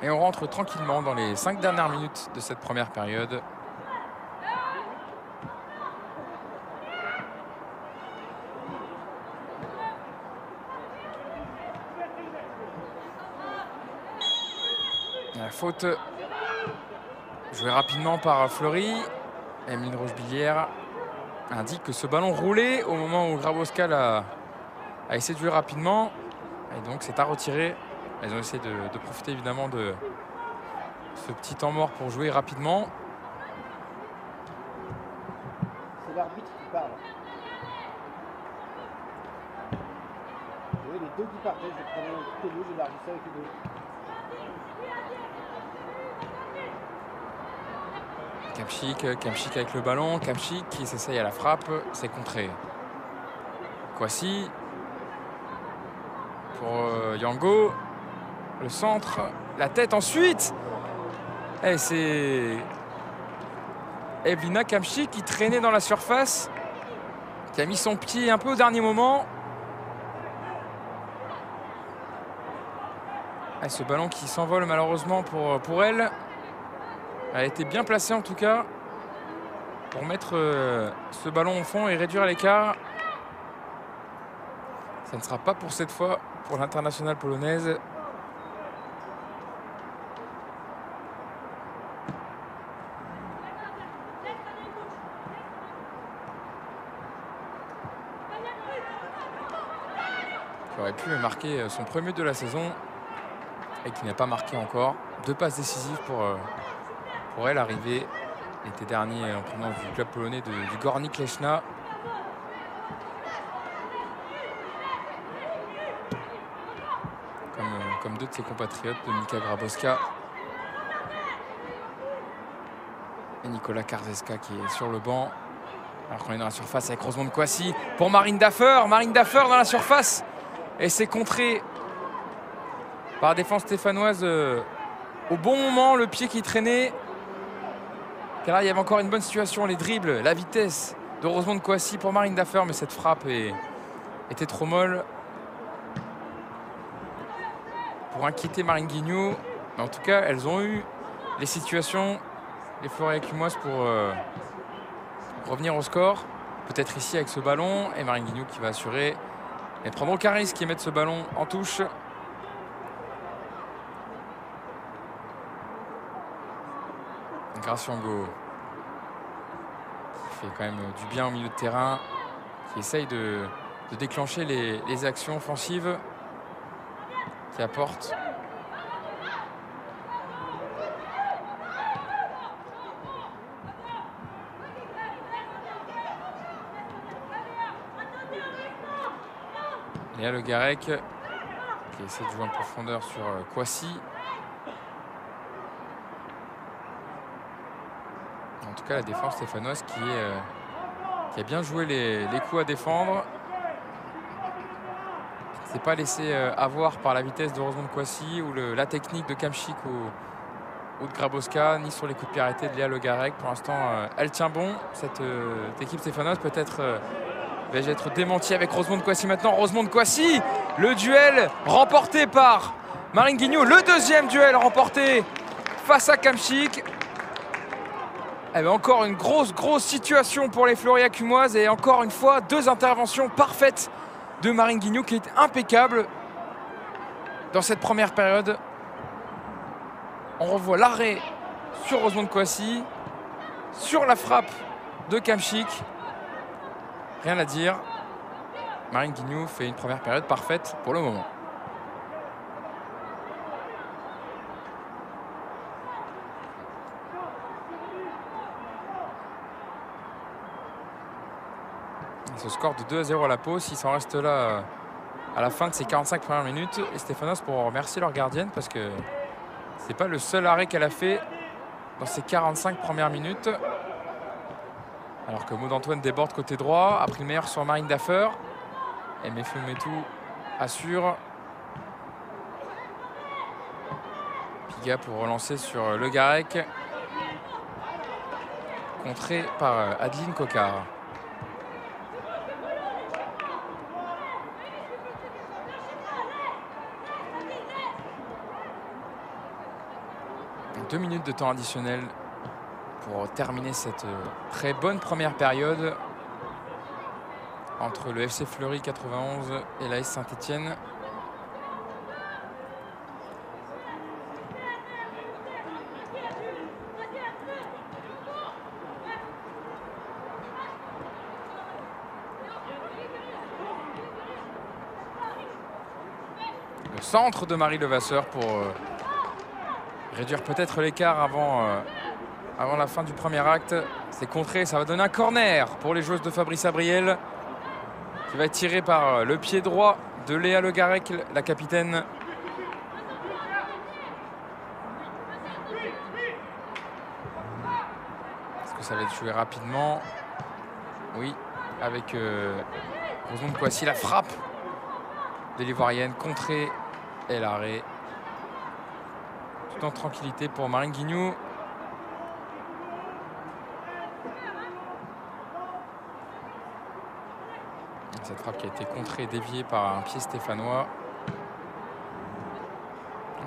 Et on rentre tranquillement dans les 5 dernières minutes de cette première période. La faute jouée rapidement par Fleury. Emeline Rochebillière indique que ce ballon roulait au moment où Grabowska a essayé de jouer rapidement. Et donc c'est à retirer. Elles ont essayé de profiter évidemment de ce petit temps mort pour jouer rapidement. C'est l'arbitre qui parle. Oui, les deux qui partaient, je prenais toutes les deux, j'ai l'arbitre avec les deux. Kamchik avec le ballon. Kamchik qui s'essaye à la frappe. C'est contré. Kouassi pour Yango. Le centre. La tête ensuite. Et c'est Evelyna Kamchik qui traînait dans la surface. Qui a mis son pied un peu au dernier moment. Et ce ballon qui s'envole malheureusement pour elle. Elle a été bien placée en tout cas. pour mettre ce ballon au fond et réduire l'écart. Ça ne sera pas pour cette fois pour l'internationale polonaise. Qui aurait pu marquer son premier but de la saison et qui n'a pas marqué encore. 2 passes décisives pour elle, arrivée l'été dernier en provenance du club polonais du Górnik Lechna. Comme 2 de ses compatriotes, Dominika Grabowska et Nicolas Karzeska qui est sur le banc. Alors qu'on est dans la surface avec Rosemond Kwasi pour Marine Daffer. Marine Daffer dans la surface. Et c'est contré par la défense stéphanoise au bon moment, le pied qui traînait. Car là, il y avait encore une bonne situation, les dribbles, la vitesse de Rosemond Kwasi pour Marine Daffer. Mais cette frappe était trop molle pour inquiéter Marine Guignou. Mais en tout cas, elles ont eu les situations, les Floria-Cumoises, pour revenir au score. Peut-être ici avec ce ballon. Et Marine Guignou qui va assurer. Et prendre aucun risque qui mettre ce ballon en touche. Graciango qui fait quand même du bien au milieu de terrain, qui essaye de déclencher les actions offensives, qui apporte. Léa Le Garec qui essaie de jouer en profondeur sur Kwasi. En tout cas, la défense stéphanoise qui a bien joué les coups à défendre. Qui ne s'est pas laissé avoir par la vitesse de Rosemond Kwasi ou la technique de Kamchik ou de Grabowska, ni sur les coups de pied arrêtés de Léa Le Garec. Pour l'instant, elle tient bon. Cette équipe stéphanoise peut-être vais-je être démenti avec Rosemond Kwasi maintenant. Rosemond Kwasi, le duel remporté par Marine Guignou. Le deuxième duel remporté face à Kamchik. Eh bien, encore une grosse situation pour les Floria-Cumoises. Et encore une fois, 2 interventions parfaites de Marine Guignou qui est impeccable dans cette première période. On revoit l'arrêt sur Rosemond Kwasi, sur la frappe de Kamchik. Rien à dire. Marine Guignou fait une première période parfaite pour le moment. Et ce score de 2-0 à la pause, s'il s'en reste là à la fin de ces 45 premières minutes, les Stéphanoises pourront remercier leur gardienne parce que c'est pas le seul arrêt qu'elle a fait dans ces 45 premières minutes. Alors que Maud Antoine déborde côté droit, a pris le meilleur sur Marine Daffer. Et Mefumetu assure. Piga pour relancer sur Le Garec. Contré par Adeline Coquard. Deux minutes de temps additionnel pour terminer cette très bonne première période entre le FC Fleury 91 et l'AS Saint-Étienne. Le centre de Marie Levasseur pour réduire peut-être l'écart avant la fin du premier acte. C'est contré, ça va donner un corner pour les joueuses de Fabrice Abriel, qui va être tiré par le pied droit de Léa Le Garec, la capitaine. Est-ce que ça va être joué rapidement? Oui, avec Rosemond Kwasi, la frappe de l'Ivoirienne, contrée et l'arrêt. Tout en tranquillité pour Marine Guignou. Cette frappe qui a été contrée et déviée par un pied stéphanois.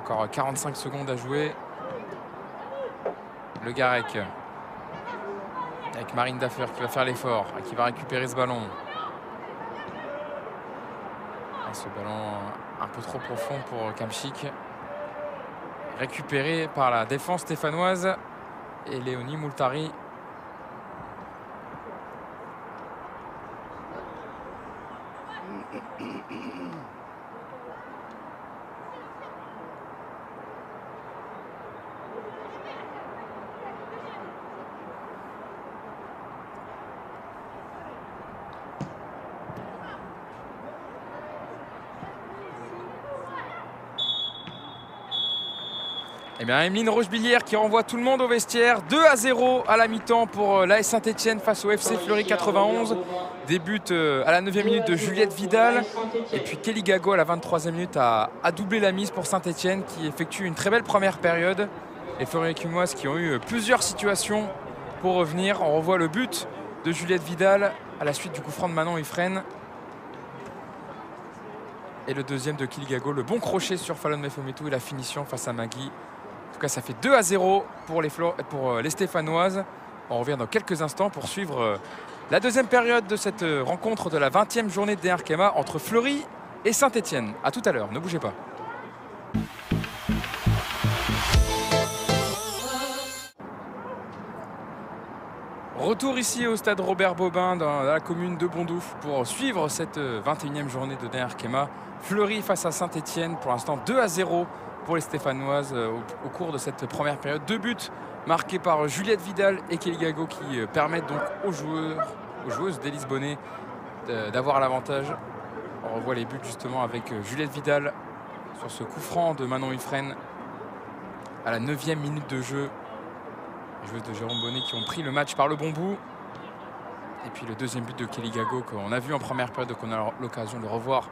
Encore 45 secondes à jouer. Le Garec Avec Marine Daffer qui va faire l'effort et qui va récupérer ce ballon. Et ce ballon un peu trop profond pour Kamchik. Récupéré par la défense stéphanoise et Léonie Moultari. Eh bien, Emeline Rochebillière qui renvoie tout le monde au vestiaire. 2-0 à la mi-temps pour l'AS Saint-Etienne face au FC Fleury 91. Début à la 9e minute de Juliette Vidal. Et puis Kelly Gago à la 23e minute a doublé la mise pour Saint-Etienne qui effectue une très belle première période. Les Fleury-Cumoises qui ont eu plusieurs situations pour revenir. On revoit le but de Juliette Vidal à la suite du coup franc de Manon Ifren. Et le deuxième de Kelly Gago, le bon crochet sur Fallon Mefometou et la finition face à Magui. En tout cas, ça fait 2-0 pour les Stéphanoises. On revient dans quelques instants pour suivre la deuxième période de cette rencontre de la 20e journée de DR Kema entre Fleury et Saint-Etienne. A tout à l'heure, ne bougez pas. Retour ici au stade Robert Bobin dans la commune de Bondouf pour suivre cette 21e journée de DR Kema. Fleury face à Saint-Etienne, pour l'instant 2-0 pour les Stéphanoises au cours de cette première période. 2 buts marqués par Juliette Vidal et Kelly Gago qui permettent donc aux joueuses d'Élise Bonnet d'avoir l'avantage. On revoit les buts justement avec Juliette Vidal sur ce coup franc de Manon Ifren à la 9e minute de jeu. Les joueuses de Jérôme Bonnet qui ont pris le match par le bon bout. Et puis le deuxième but de Kelly Gago qu'on a vu en première période, qu'on a l'occasion de revoir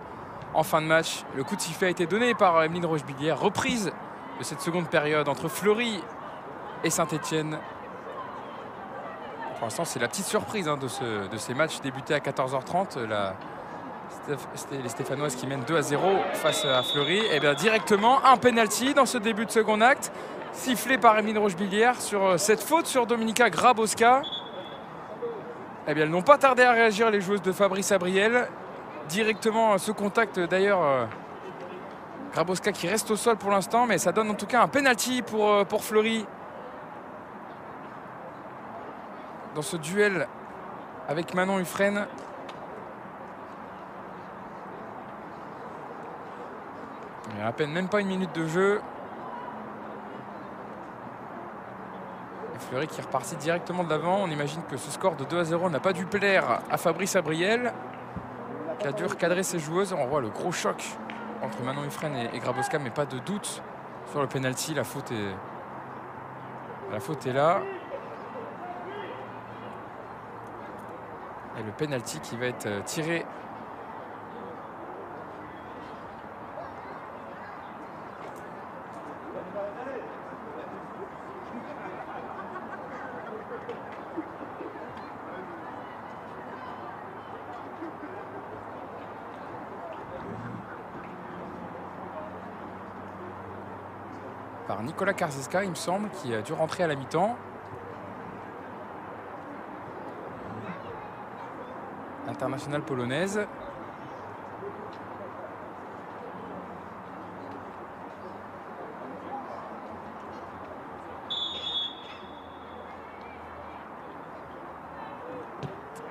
en fin de match. Le coup de sifflet a été donné par Emeline Rochebillière. Reprise de cette seconde période entre Fleury et Saint-Etienne. Pour l'instant, c'est la petite surprise de ces matchs débutés à 14h30. Les Stéphanoises qui mènent 2-0 face à Fleury. Et bien directement, un penalty dans ce début de second acte. Sifflé par Emeline Rochebillière sur cette faute sur Dominika Grabowska. Eh bien, elles n'ont pas tardé à réagir, les joueuses de Fabrice Abriel. Directement ce contact d'ailleurs. Grabowska qui reste au sol pour l'instant, mais ça donne en tout cas un penalty pour Fleury. Dans ce duel avec Manon Ifren. Il y a à peine même pas une minute de jeu. Fleury qui est reparti directement de l'avant. On imagine que ce score de 2-0 n'a pas dû plaire à Fabrice Abriel, qui a dû recadrer ses joueuses. On voit le gros choc entre Manon Ifren et Grabowska, mais pas de doute sur le penalty. La faute est là. Et le penalty qui va être tiré par Nicolas Karzeska, il me semble, qui a dû rentrer à la mi-temps. Internationale polonaise.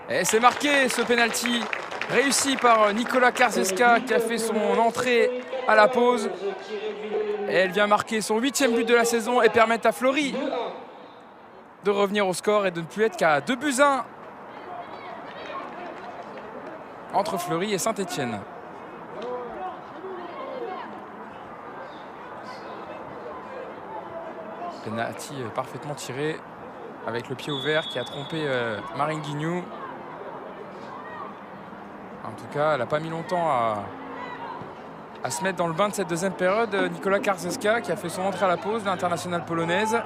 Et c'est marqué ce penalty réussi par Nicolas Karzeska qui a fait son entrée à la pause. Et elle vient marquer son 8e but de la saison et permettre à Fleury de revenir au score et de ne plus être qu'à 2-1 entre Fleury et Saint-Etienne. Penalty parfaitement tiré avec le pied ouvert qui a trompé Marine Guignou. En tout cas, elle n'a pas mis longtemps à se mettre dans le bain de cette deuxième période. Nicolas Karzeska qui a fait son entrée à la pause, l'internationale polonaise.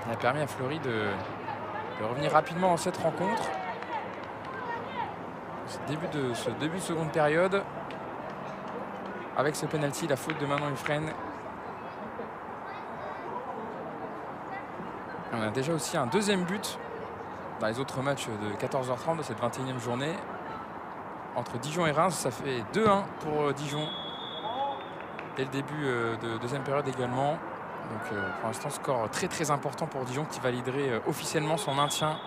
Elle a permis à Fleury de revenir rapidement dans cette rencontre. Ce début de seconde période. Avec ce penalty, la faute de Manon Ifren. On a déjà aussi un deuxième but dans les autres matchs de 14h30 de cette 21e journée. Entre Dijon et Reims, ça fait 2-1 pour Dijon. Dès le début de deuxième période également. Donc pour l'instant, score très important pour Dijon qui validerait officiellement son maintien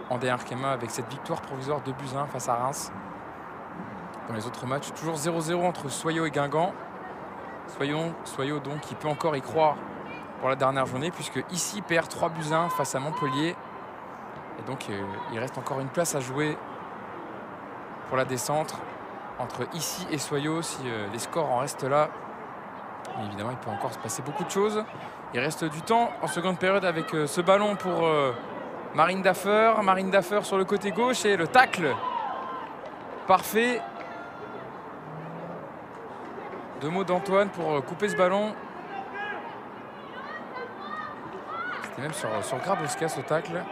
en D1 Arkema avec cette victoire provisoire de 2-1 face à Reims. Dans les autres matchs, toujours 0-0 entre Soyaux et Guingamp. Soyaux donc qui peut encore y croire pour la dernière journée puisque ici perd 3-1 face à Montpellier. Et donc il reste encore une place à jouer pour la descente entre ici et Soyaux si les scores en restent là. Mais évidemment, il peut encore se passer beaucoup de choses. Il reste du temps en seconde période avec ce ballon pour Marine Daffer. Marine Daffer sur le côté gauche et le tacle parfait. Deux mots d'Antoine pour couper ce ballon. C'était même sur Grabowska ce tacle.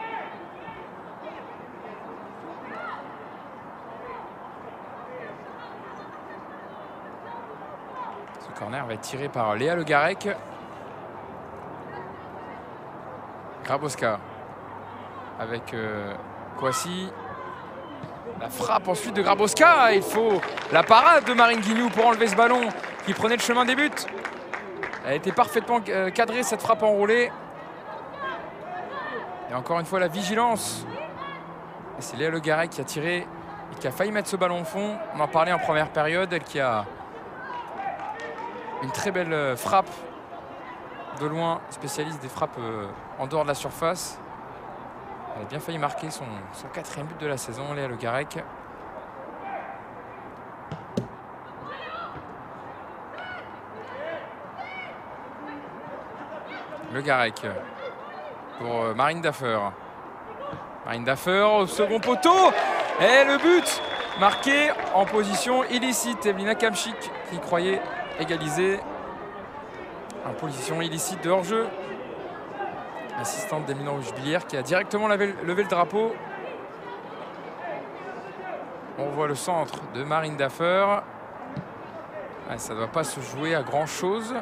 Ce corner va être tiré par Léa Le Garec. Grabowska avec Kouassi. La frappe ensuite de Grabowska. Il faut la parade de Marine Guignou pour enlever ce ballon qui prenait le chemin des buts. Elle a été parfaitement cadrée cette frappe enroulée. Et encore une fois la vigilance. C'est Léa Le Garec qui a tiré et qui a failli mettre ce ballon au fond. On en parlait en première période. Elle qui a une très belle frappe de loin, spécialiste des frappes en dehors de la surface. Elle a bien failli marquer son 4e but de la saison, Léa Le Garec. Le Garec pour Marine Daffer. Marine Daffer au second poteau. Et le but marqué en position illicite. Evelina Kamchik qui croyait égaliser. En position illicite de hors-jeu. Assistante d'Emile Roche-Billière qui a directement levé le drapeau. On voit le centre de Marine Daffer. Ça ne doit pas se jouer à grand chose.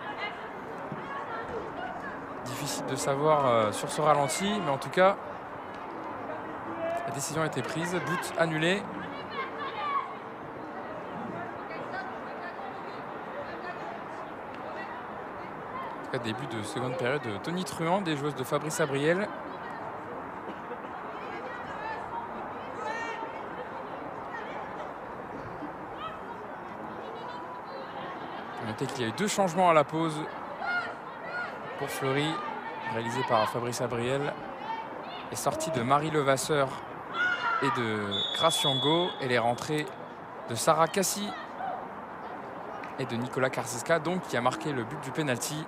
Difficile de savoir sur ce ralenti, mais en tout cas, la décision a été prise. But annulé. Début de seconde période de Tony Truand, des joueuses de Fabrice Abriel. Notez qu'il y a eu 2 changements à la pause pour Fleury, réalisé par Fabrice Abriel. Les sorties de Marie Levasseur et de Grace Yango et les rentrées de Sarah Cassi et de Nicolas Karseska, donc qui a marqué le but du penalty.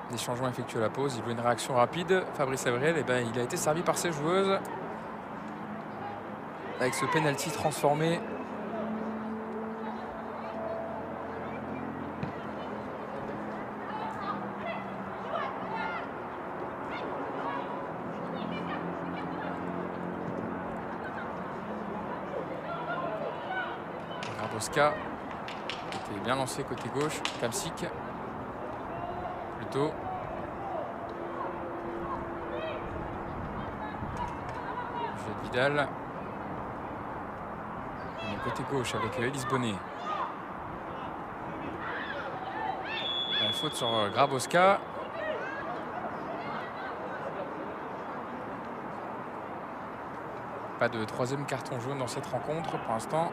Des changements effectués à la pause. Il voulait une réaction rapide. Fabrice Abriel, il a été servi par ses joueuses. Avec ce penalty transformé. Grabowska était bien lancé côté gauche. Kamsik. Plutôt. Vidal. Côté gauche avec Elise Bonnet. La faute sur Grabowska. Pas de 3e carton jaune dans cette rencontre pour l'instant.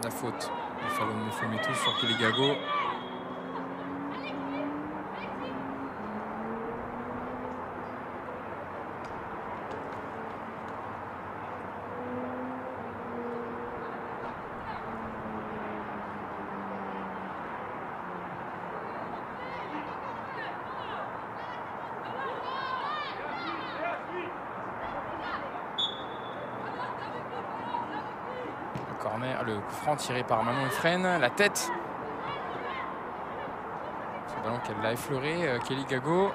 La faute du Fallon Nefometou sur Kelly Gago. Corner, le coup franc tiré par Manon Efren, la tête. Ce ballon qu'elle l'a effleuré, Kelly Gago.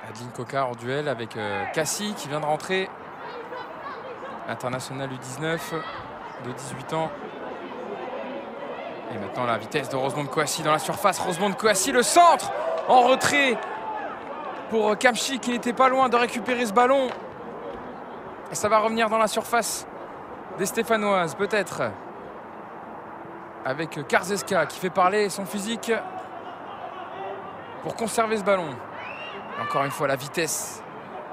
Adeline Coca en duel avec Cassie qui vient de rentrer. International U19 de 18 ans. Et maintenant la vitesse de Rosemonde Kouassi dans la surface. Rosemonde Kouassi, le centre en retrait pour Kamchik qui n'était pas loin de récupérer ce ballon. Et ça va revenir dans la surface des Stéphanoises, peut-être, avec Karzeska qui fait parler son physique pour conserver ce ballon. Et encore une fois, la vitesse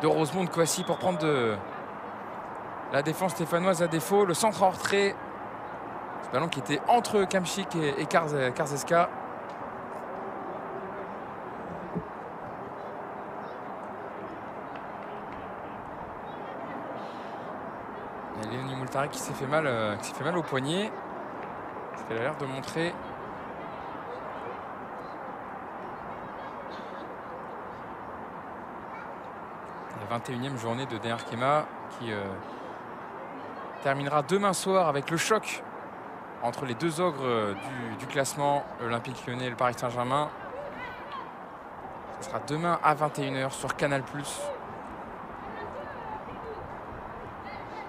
de Rosemonde Kouassi pour prendre la défense stéphanoise à défaut. Le centre en retrait. Ce ballon qui était entre Kamchik et Karzeska. Et Léonie Moultari qui s'est fait mal au poignet. Ce qu'elle a l'air de montrer. La 21e journée de DR Arkema qui terminera demain soir avec le choc entre les deux ogres du classement, l'Olympique Lyonnais et le Paris Saint-Germain. Ce sera demain à 21 h sur Canal+.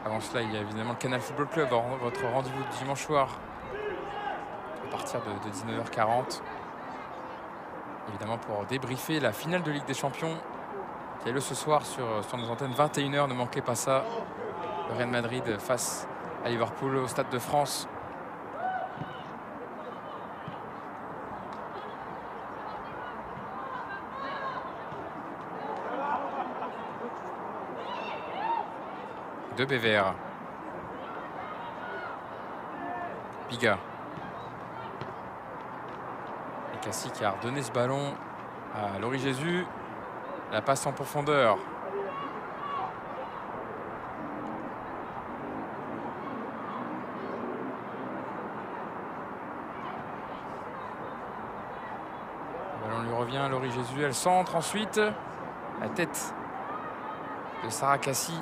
Avant cela, il y a évidemment le Canal Football Club, votre rendez-vous du dimanche soir à partir de 19 h 40. Évidemment pour débriefer la finale de Ligue des Champions qui a lieu ce soir sur nos antennes 21 h. Ne manquez pas ça. Le Real Madrid face à Liverpool au Stade de France. De Bévert. Piga. Et Cassie qui a redonné ce ballon à Laurie Jésus. La passe en profondeur. Le ballon lui revient à Laurie Jésus. Elle centre ensuite. La tête de Sarah Cassie.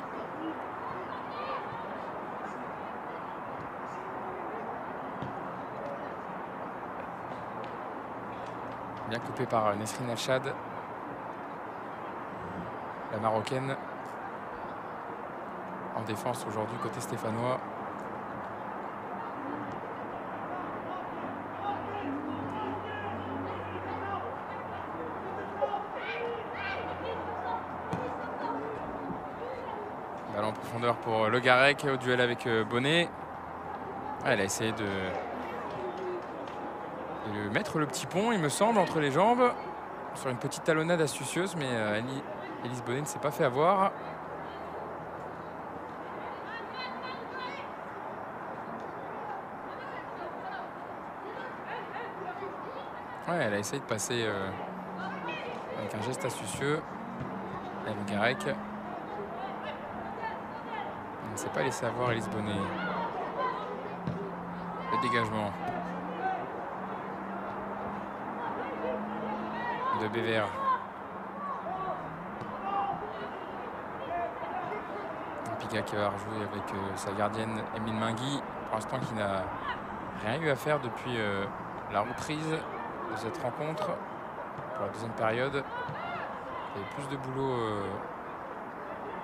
Bien coupé par Nesrine Alchad, la Marocaine, en défense aujourd'hui côté stéphanois. Ballon en profondeur pour Le Garec au duel avec Bonnet. Elle a essayé de mettre le petit pont, il me semble, entre les jambes, sur une petite talonnade astucieuse, mais Elise Bonnet ne s'est pas fait avoir. Ouais, elle a essayé de passer avec un geste astucieux. Elle Le Garec. Elle ne s'est pas laissé avoir, Elise Bonnet. Le dégagement de Bévert. Piga qui va rejouer avec sa gardienne Émile Mingui, pour l'instant qui n'a rien eu à faire depuis la reprise de cette rencontre pour la deuxième période. Il y avait plus de boulot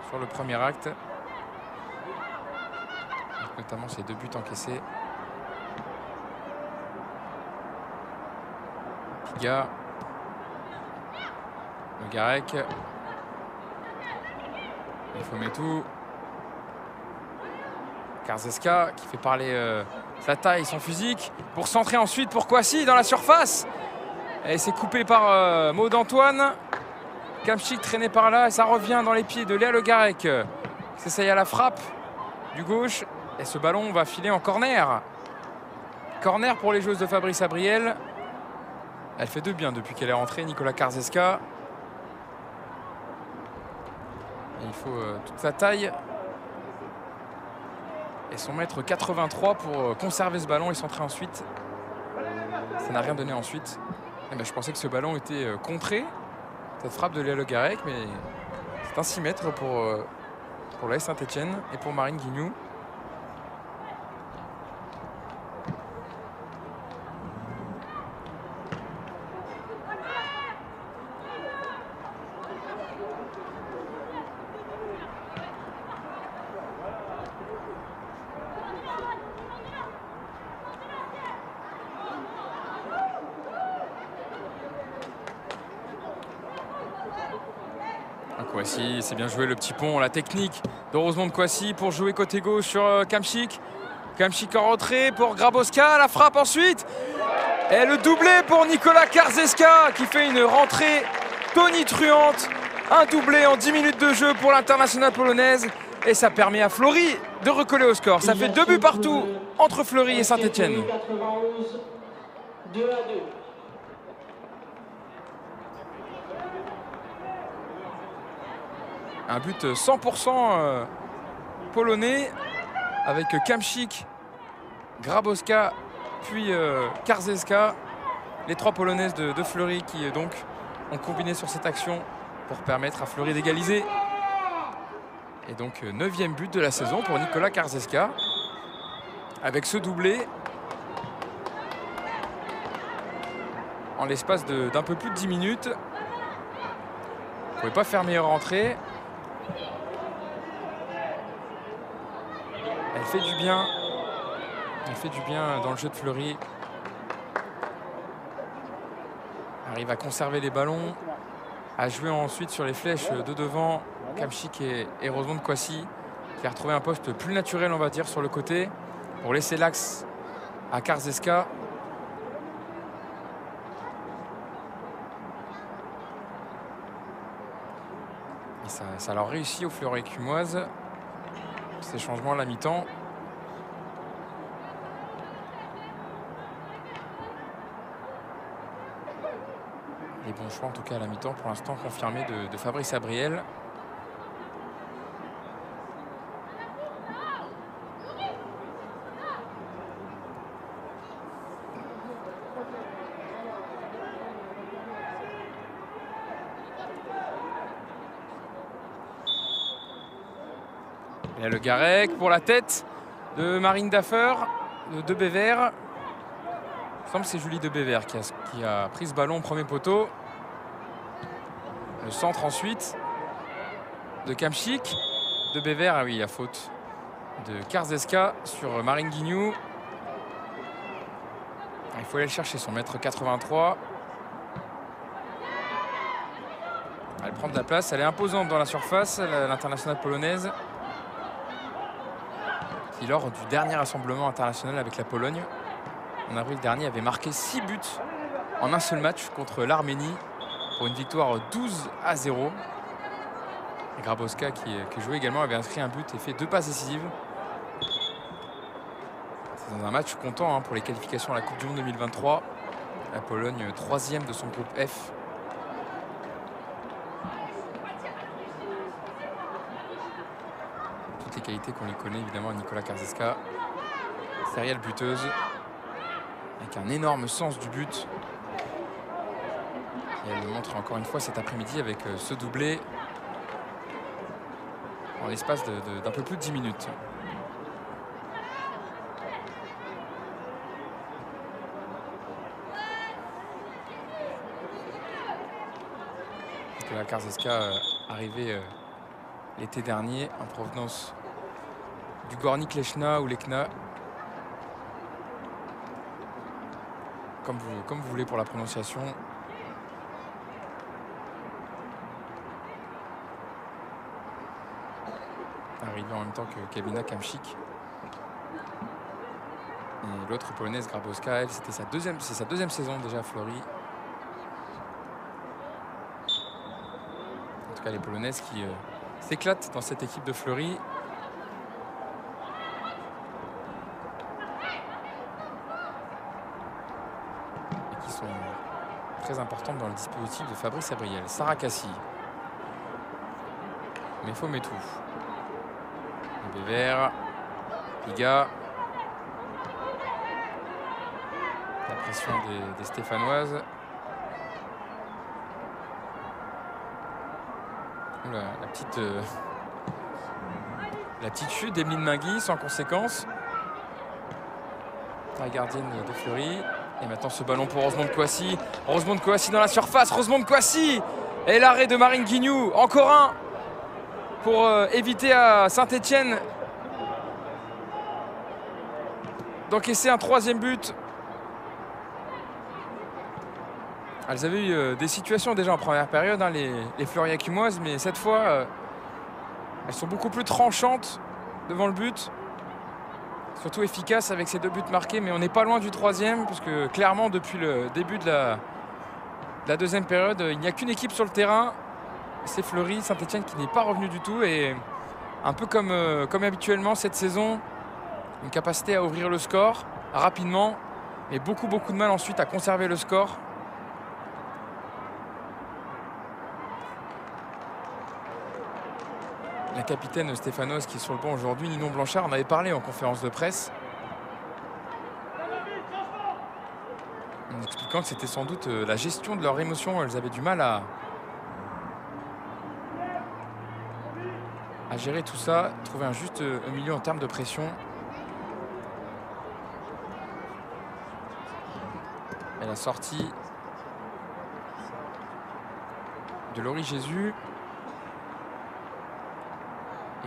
sur le premier acte, avec notamment ces 2 buts encaissés. Piga, Le Garec, Nefometou, Karzeska qui fait parler sa taille, son physique, pour centrer ensuite pour Kouassi dans la surface. Et c'est coupé par Maud Antoine. Kamchik traîné par là et ça revient dans les pieds de Léa Le Garec. C'est ça, il y a la frappe du gauche et ce ballon va filer en corner. Corner pour les joueuses de Fabrice Abriel. Elle fait de bien depuis qu'elle est rentrée, Nicolas Karzewska. Et il faut toute sa taille et son mètre 83 pour conserver ce ballon et centrer ensuite. Ça n'a rien donné ensuite. Et ben, je pensais que ce ballon était contré, cette frappe de Léa Le Garec, mais c'est un 6 mètres pour l'AS Saint-Etienne et pour Marine Guignou. Kouassi, c'est bien joué le petit pont, la technique de Rosemonde Kouassi pour jouer côté gauche sur Kamchik. Kamchik en retrait pour Grabowska, la frappe ensuite. Et le doublé pour Nicolas Karzewska qui fait une rentrée tonitruante. Un doublé en 10 minutes de jeu pour l'internationale polonaise. Et ça permet à Fleury de recoller au score. Ça fait 2 buts partout entre Fleury et Saint-Etienne. 2-2. Un but 100% polonais avec Kamchik, Grabowska puis Karzewska. Les 3 polonaises de Fleury qui donc ont combiné sur cette action pour permettre à Fleury d'égaliser. Et donc 9e but de la saison pour Nicolas Karzewska avec ce doublé en l'espace d'un peu plus de 10 minutes. Vous ne pouvez pas faire meilleure entrée. Elle fait du bien. Elle fait du bien dans le jeu de Fleury. Arrive à conserver les ballons, à jouer ensuite sur les flèches de devant. Kamchik et Rosemonde Kouassi qui a retrouvé un poste plus naturel, on va dire, sur le côté pour laisser l'axe à Karzewska. Et ça leur réussit aux Fleury Cumoises. Ces changements à la mi-temps. Les bons choix en tout cas à la mi-temps pour l'instant confirmés de Fabrice Abriel. Et le Garec pour la tête de Marine Daffer, de Debevere. Il me semble que c'est Julie Debevere qui a pris ce ballon au premier poteau. Le centre ensuite de Kamchik. Debevere, ah oui, il y a faute de Karzewska sur Marine Guignou. Il faut aller le chercher, son mètre 83. Elle prend de la place, elle est imposante dans la surface, l'internationale polonaise. Qui, lors du dernier rassemblement international avec la Pologne, en avril dernier, avait marqué 6 buts en un seul match contre l'Arménie pour une victoire 12-0. Et Grabowska, qui jouait également, avait inscrit un but et fait 2 passes décisives. C'est dans un match comptant pour les qualifications à la Coupe du Monde 2023. La Pologne 3e de son groupe F. Toutes les qualités qu'on lui connaît évidemment à Nicolas Karzewska. Serielle buteuse, avec un énorme sens du but. Et elle le montre encore une fois cet après-midi avec ce doublé en l'espace d'un peu plus de 10 minutes. Nicolas Karzewska arrivé l'été dernier en provenance du Gornik Lechna ou Lechna, comme vous voulez pour la prononciation. Arrivé en même temps que Kabina Kamchik. Et l'autre polonaise, Grabowska, elle, c'est sa deuxième saison déjà à Fleury. En tout cas, les polonaises qui s'éclatent dans cette équipe de Fleury. très importante dans le dispositif de Fabrice Abriel. Sarah Cassi. Mefo Metou. Bévert. Piga. La pression des Stéphanoises. Oula, la petite chute d'Emeline Mingui sans conséquence. La gardienne de Fleury. Et maintenant ce ballon pour Rosemonde Kouassi. Rosemonde Kouassi dans la surface. Rosemonde Kouassi. Et l'arrêt de Marine Guignou. Encore un pour éviter à Saint-Etienne d'encaisser un 3e but. Elles avaient eu des situations déjà en première période, hein, les Fleuriacumoises, mais cette fois, elles sont beaucoup plus tranchantes devant le but. Surtout efficaces avec ces 2 buts marqués, mais on n'est pas loin du 3e, puisque clairement, depuis le début de la 2e période, il n'y a qu'une équipe sur le terrain. C'est Fleury, Saint-Etienne qui n'est pas revenu du tout. Et un peu comme habituellement cette saison, une capacité à ouvrir le score rapidement, et beaucoup de mal ensuite à conserver le score. La capitaine stéphanoise qui est sur le banc aujourd'hui, Ninon Blanchard, en avait parlé en conférence de presse, en expliquant que c'était sans doute la gestion de leurs émotions. Elles avaient du mal à gérer tout ça, trouver un juste milieu en termes de pression. Et la sortie de Laurie Jésus.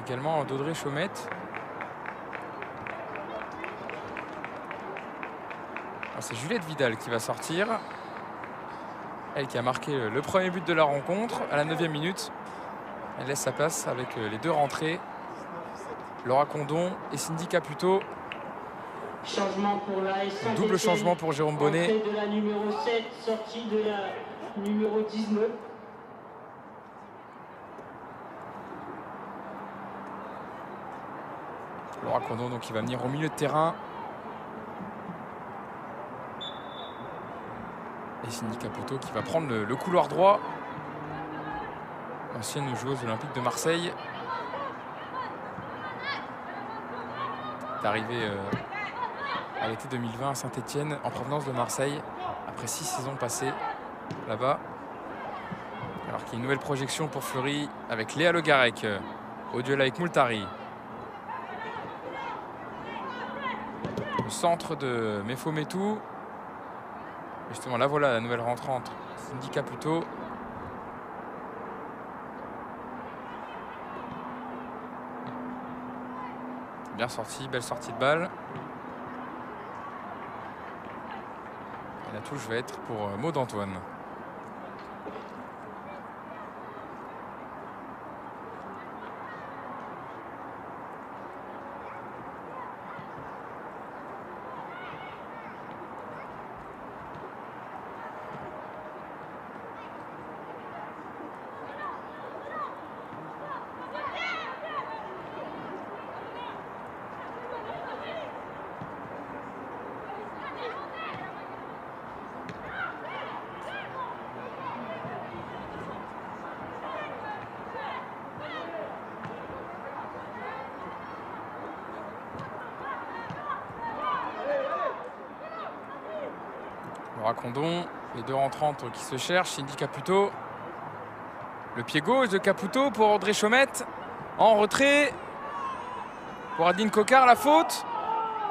Également d'Audrey Chaumette. C'est Juliette Vidal qui va sortir. Elle qui a marqué le 1er but de la rencontre à la 9e minute. Elle laisse sa place avec les 2 rentrées. Laura Condon et Cindy Caputo. Changement pour la S1. Double changement pour Jérôme Bonnet. Entrée de la numéro 7, sortie de la numéro 19. Laura Condon donc, qui va venir au milieu de terrain. Et Cindy Caputo qui va prendre le couloir droit. Ancienne joueuse olympique de Marseille. Est arrivée à l'été 2020 à Saint-Etienne en provenance de Marseille après 6 saisons passées là-bas. Alors qu'il y a une nouvelle projection pour Fleury avec Léa Le Garec au duel avec Moultari. Le centre de Mefo Metou. Justement, là voilà la nouvelle rentrante, Cindy Caputo. Bien sorti, belle sortie de balle. Et la touche va être pour Maud Antoine. Laura Condon, les 2 rentrantes qui se cherchent, Cindy Caputo. Le pied gauche de Caputo pour Audrey Chaumette. En retrait pour Adeline Cocard, la faute.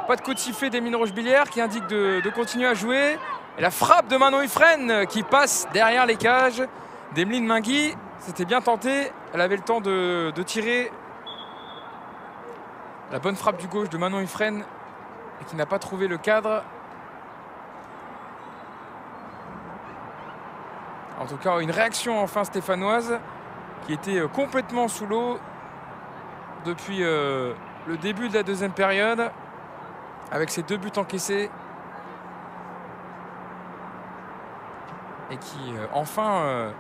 Pas de coup de sifflet d'Emeline Rochebillière qui indique de continuer à jouer. Et la frappe de Manon Huffren qui passe derrière les cages d'Emeline Mingui. C'était bien tenté. Elle avait le temps de tirer. La bonne frappe du gauche de Manon Huffren et qui n'a pas trouvé le cadre. En tout cas, une réaction enfin stéphanoise qui était complètement sous l'eau depuis le début de la 2e période avec ses 2 buts encaissés et qui enfin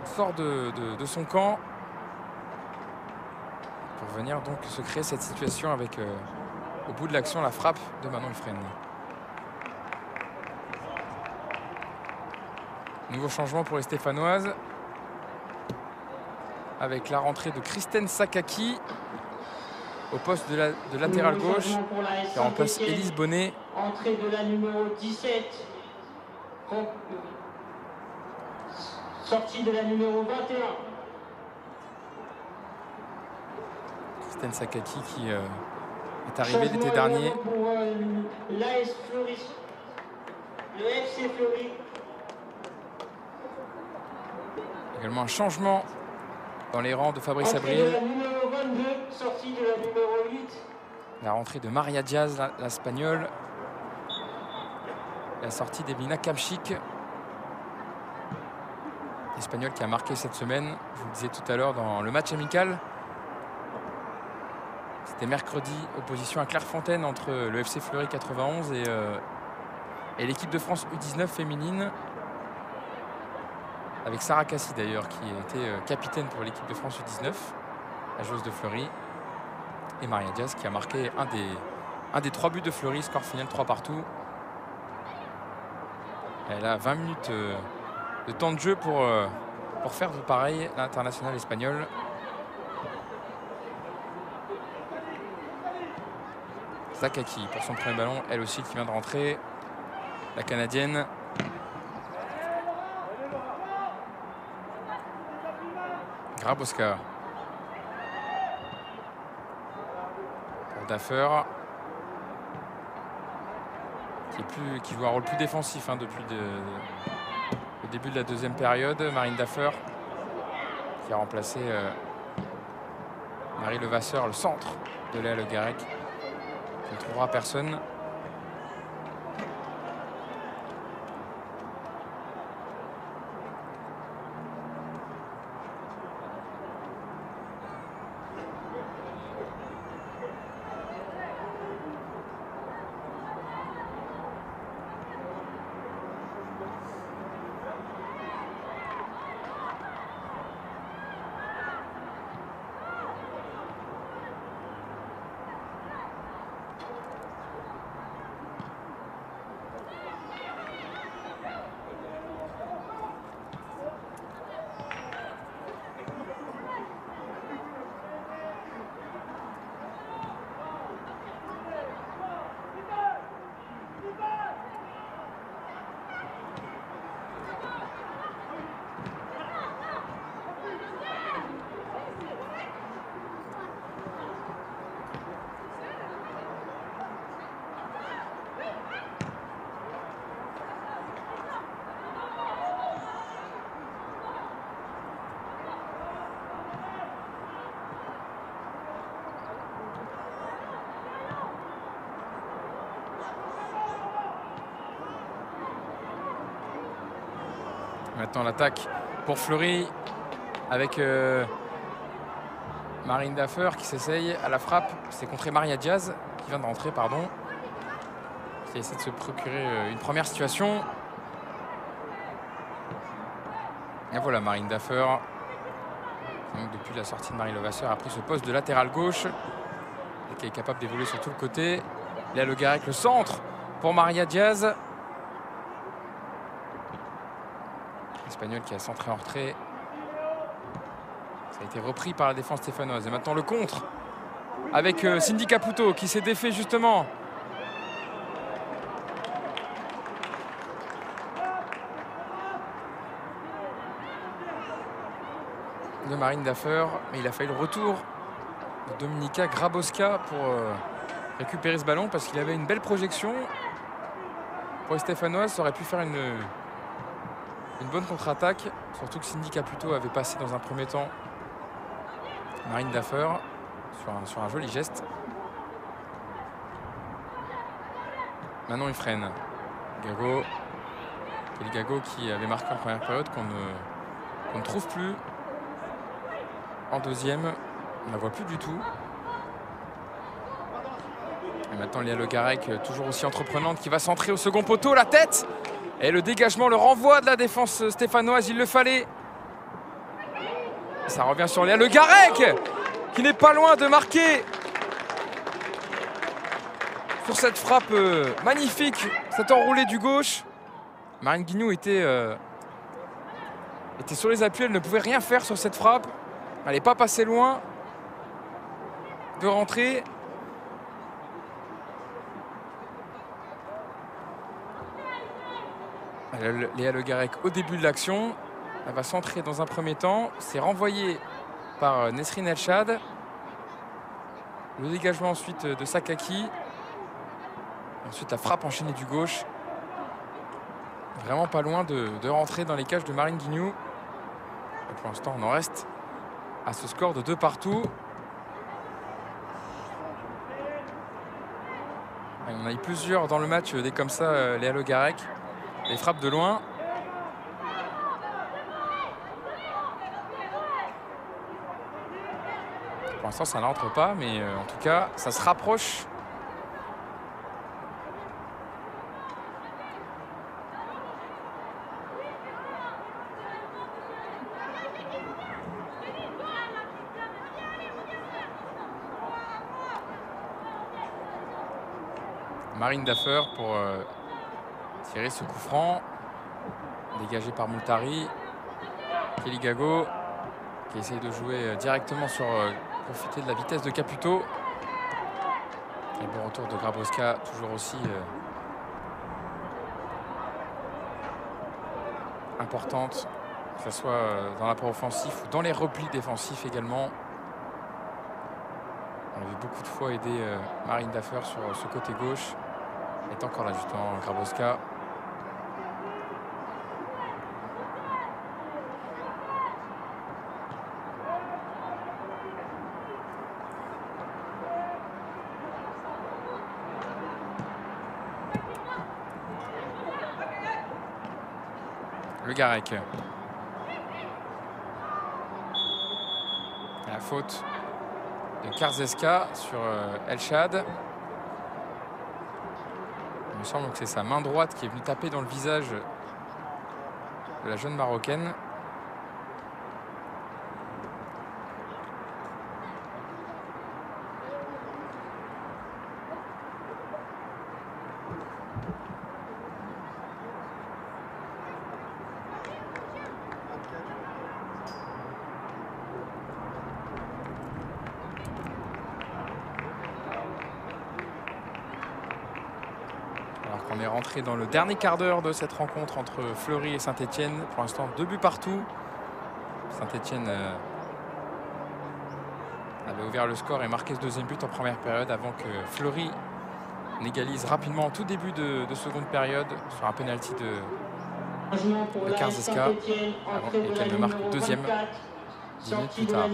sort de son camp pour venir donc se créer cette situation avec au bout de l'action la frappe de Manon Huffren. Nouveau changement pour les Stéphanoises. Avec la rentrée de Kristen Sakaki au poste de latéral gauche. Qui remplace Élise Bonnet. Entrée de la numéro 17. Sortie de la numéro 21. Kristen Sakaki qui est arrivée l'été dernier. Pour l'AS Fleury. Le FC Fleury. Également un changement dans les rangs de Fabrice Entrée de Abril. la numéro 22, sortie de la numéro 8. La rentrée de Maria Diaz, l'Espagnole. La sortie d'Evelina Kamchik. L'Espagnole qui a marqué cette semaine, je vous le disais tout à l'heure, dans le match amical. C'était mercredi, opposition à Clairefontaine entre le FC Fleury 91 et l'équipe de France U19 féminine. Avec Sarah Cassi d'ailleurs, qui était capitaine pour l'équipe de France U19, la joueuse de Fleury. Et Maria Diaz qui a marqué un des 3 buts de Fleury, score final 3 partout. Elle a 20 minutes de temps de jeu pour faire de pareil, l'internationale espagnole. Sakaki pour son premier ballon, elle aussi qui vient de rentrer. La Canadienne. Grabowska. Pour Daffer. Qui joue un rôle plus défensif depuis le début de la deuxième période. Marine Daffer qui a remplacé Marie Levasseur, le centre de Léa Le Garec. Qui ne trouvera personne. Maintenant l'attaque pour Fleury avec Marine Daffer qui s'essaye à la frappe. C'est contre Maria Diaz qui vient de rentrer, pardon. Qui essaie de se procurer une première situation. Et voilà Marine Daffer. Donc, depuis la sortie de Marie Levasseur a pris ce poste de latéral gauche. Et qui est capable d'évoluer sur tout le côté. Léa Le Garec, le centre pour Maria Diaz. L'Espagnol qui a centré en retrait. Ça a été repris par la défense stéphanoise. Et maintenant le contre avec Cindy Caputo qui s'est défait justement. De Marine Daffer. Mais il a fallu le retour de Dominika Grabowska pour récupérer ce ballon parce qu'il avait une belle projection. Pour les Stéphanoises, ça aurait pu faire une bonne contre-attaque, surtout que Cindy Caputo avait passé dans un premier temps Marine Daffer sur un joli geste. Manon Ifrène. Gago. Kelly Gago qui avait marqué en première période qu'on ne trouve plus en deuxième. On ne la voit plus du tout. Et maintenant Léa Le Garec, toujours aussi entreprenante, qui va centrer au second poteau, la tête. Et le dégagement, le renvoi de la défense stéphanoise, il le fallait. Ça revient sur Léa Le Garec, qui n'est pas loin de marquer sur cette frappe magnifique, cet enroulé du gauche. Marine Guignou était était sur les appuis, elle ne pouvait rien faire sur cette frappe. Elle n'est pas passée loin de rentrer. Léa Le Garec au début de l'action. Elle va centrer dans un premier temps. C'est renvoyé par Nesrine El Chad. Le dégagement ensuite de Sakaki. Ensuite la frappe enchaînée du gauche. Vraiment pas loin de rentrer dans les cages de Marine Guignou. Et pour l'instant on en reste à ce score de 2 partout. Et on a eu plusieurs dans le match des comme ça, Léa Le Garec. Les frappes de loin. Pour l'instant ça n'entre pas, mais en tout cas ça se rapproche. Marine Daffer pour tirer ce coup franc. Dégagé par Moultari. Kelly Gago qui essaye de jouer directement sur profiter de la vitesse de Caputo. Et bon retour de Grabowska, toujours aussi importante, que ce soit dans l'apport offensif ou dans les replis défensifs également. On avait beaucoup de fois aidé Marine Daffer sur ce côté gauche. Elle est encore là justement, Grabowska. Le Garec. La faute de Karzeska sur El Chad. Il me semble que c'est sa main droite qui est venue taper dans le visage de la jeune Marocaine. On est rentré dans le dernier quart d'heure de cette rencontre entre Fleury et Saint-Etienne. Pour l'instant, 2 buts partout. Saint-Etienne avait ouvert le score et marqué ce deuxième but en première période avant que Fleury n'égalise rapidement en tout début de seconde période sur un penalty de Karzeska et qu'elle ne marque le deuxième 10 minutes plus tard.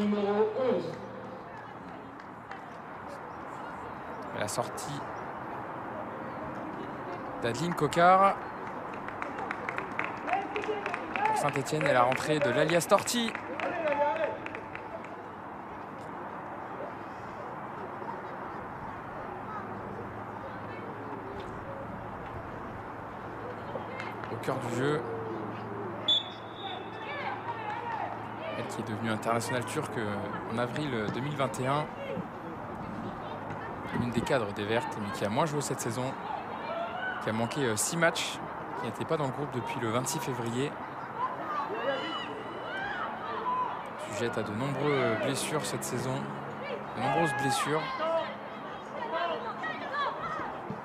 La sortie d'Adeline Cocard pour Saint-Etienne et la rentrée de l'alias Torti. Au cœur du jeu. Elle qui est devenue internationale turque en avril 2021. L'une des cadres des Vertes, mais qui a moins joué cette saison. Qui a manqué 6 matchs, qui n'était pas dans le groupe depuis le 26 février. Sujette à de nombreuses blessures cette saison, de nombreuses blessures.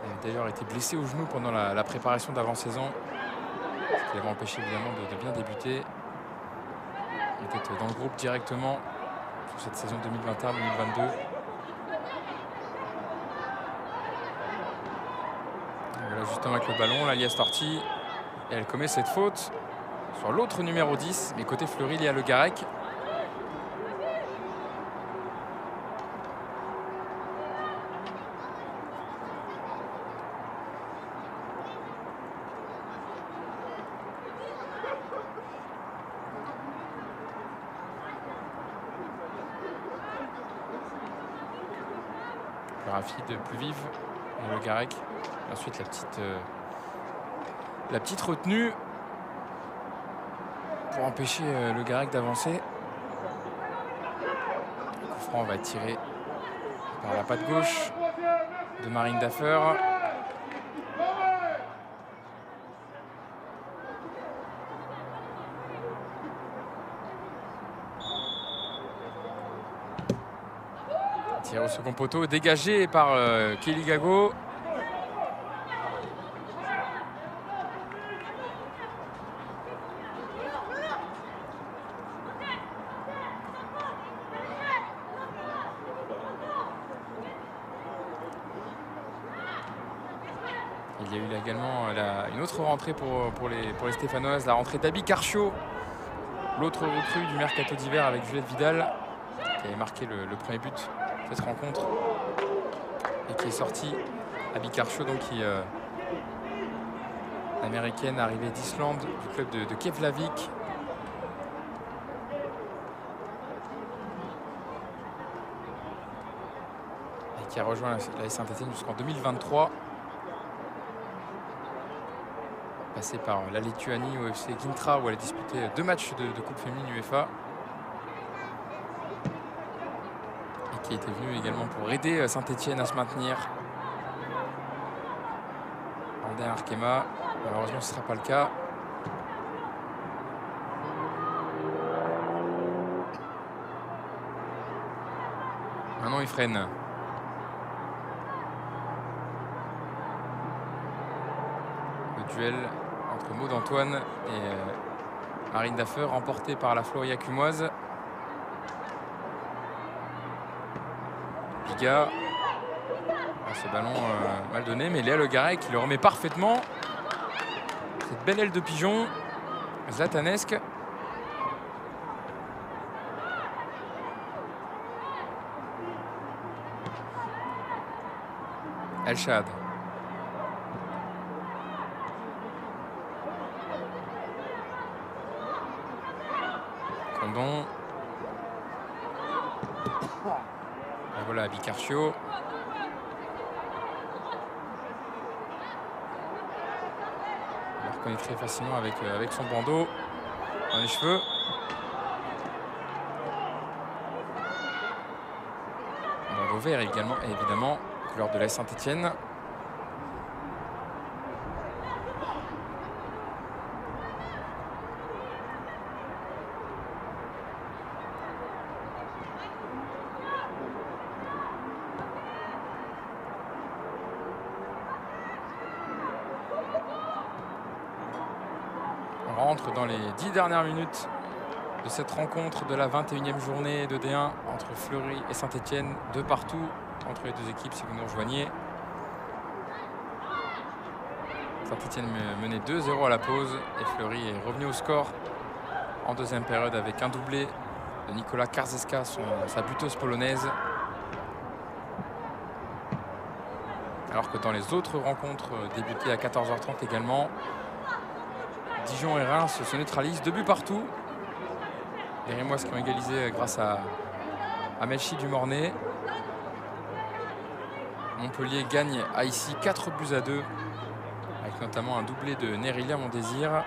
Elle a d'ailleurs été blessée au genou pendant la préparation d'avant-saison, ce qui l'avait empêché évidemment de bien débuter. Elle était dans le groupe directement sur cette saison 2021-2022. Voilà justement avec le ballon, l'alias Torti. Et elle commet cette faute sur l'autre numéro 10, mais côté Fleury, Léa Le Garec. Rapide, plus vive, et Le Garec. Ensuite la petite retenue pour empêcher Le Garec d'avancer. Le coup franc va être tiré par la patte gauche de Marine Daffer. Tiré au second poteau, dégagé par Kelly Gago. Il y a eu également une autre rentrée pour les Stéphanoises, la rentrée d'Abby Carchio, l'autre recrue du mercato d'hiver avec Juliette Vidal, qui avait marqué le premier but de cette rencontre et qui est sortie. Abby Carchio, donc, qui américaine arrivée d'Islande, du club de Keflavik. Et qui a rejoint la Saint-Etienne jusqu'en 2023. Passé par la Lituanie au FC Gintra où elle a disputé 2 matchs de Coupe féminine UEFA. Et qui était venue également pour aider Saint-Etienne à se maintenir en dernier Arkema. Malheureusement, ce ne sera pas le cas. Maintenant, il freine. Le duel entre Maud Antoine et Marine Daffer, remporté par la Floria Cumoise. Biga. Ce ballon mal donné, mais Léa Le Garret qui le remet parfaitement. Cette belle aile de pigeon zlatanesque. Elshad. Condon. Et voilà, Bicarcio. On la reconnaît très facilement avec son bandeau dans les cheveux. Bandeau vert également, évidemment, couleur de la Saint-Etienne. On rentre dans les 10 dernières minutes de cette rencontre de la 21e journée de D1 entre Fleury et Saint-Etienne, de partout entre les deux équipes si vous nous rejoignez. Saint-Etienne menait 2-0 à la pause et Fleury est revenu au score en deuxième période avec un doublé de Nicolas Karzeska, sa buteuse polonaise. Alors que dans les autres rencontres débutées à 14h30 également, Dijon et Reims se neutralisent, 2 buts partout. Les Rémoises qui ont égalisé grâce à Melchi Dumornay. Montpellier gagne à ici 4-2, avec notamment un doublé de Nerilia Mondésir.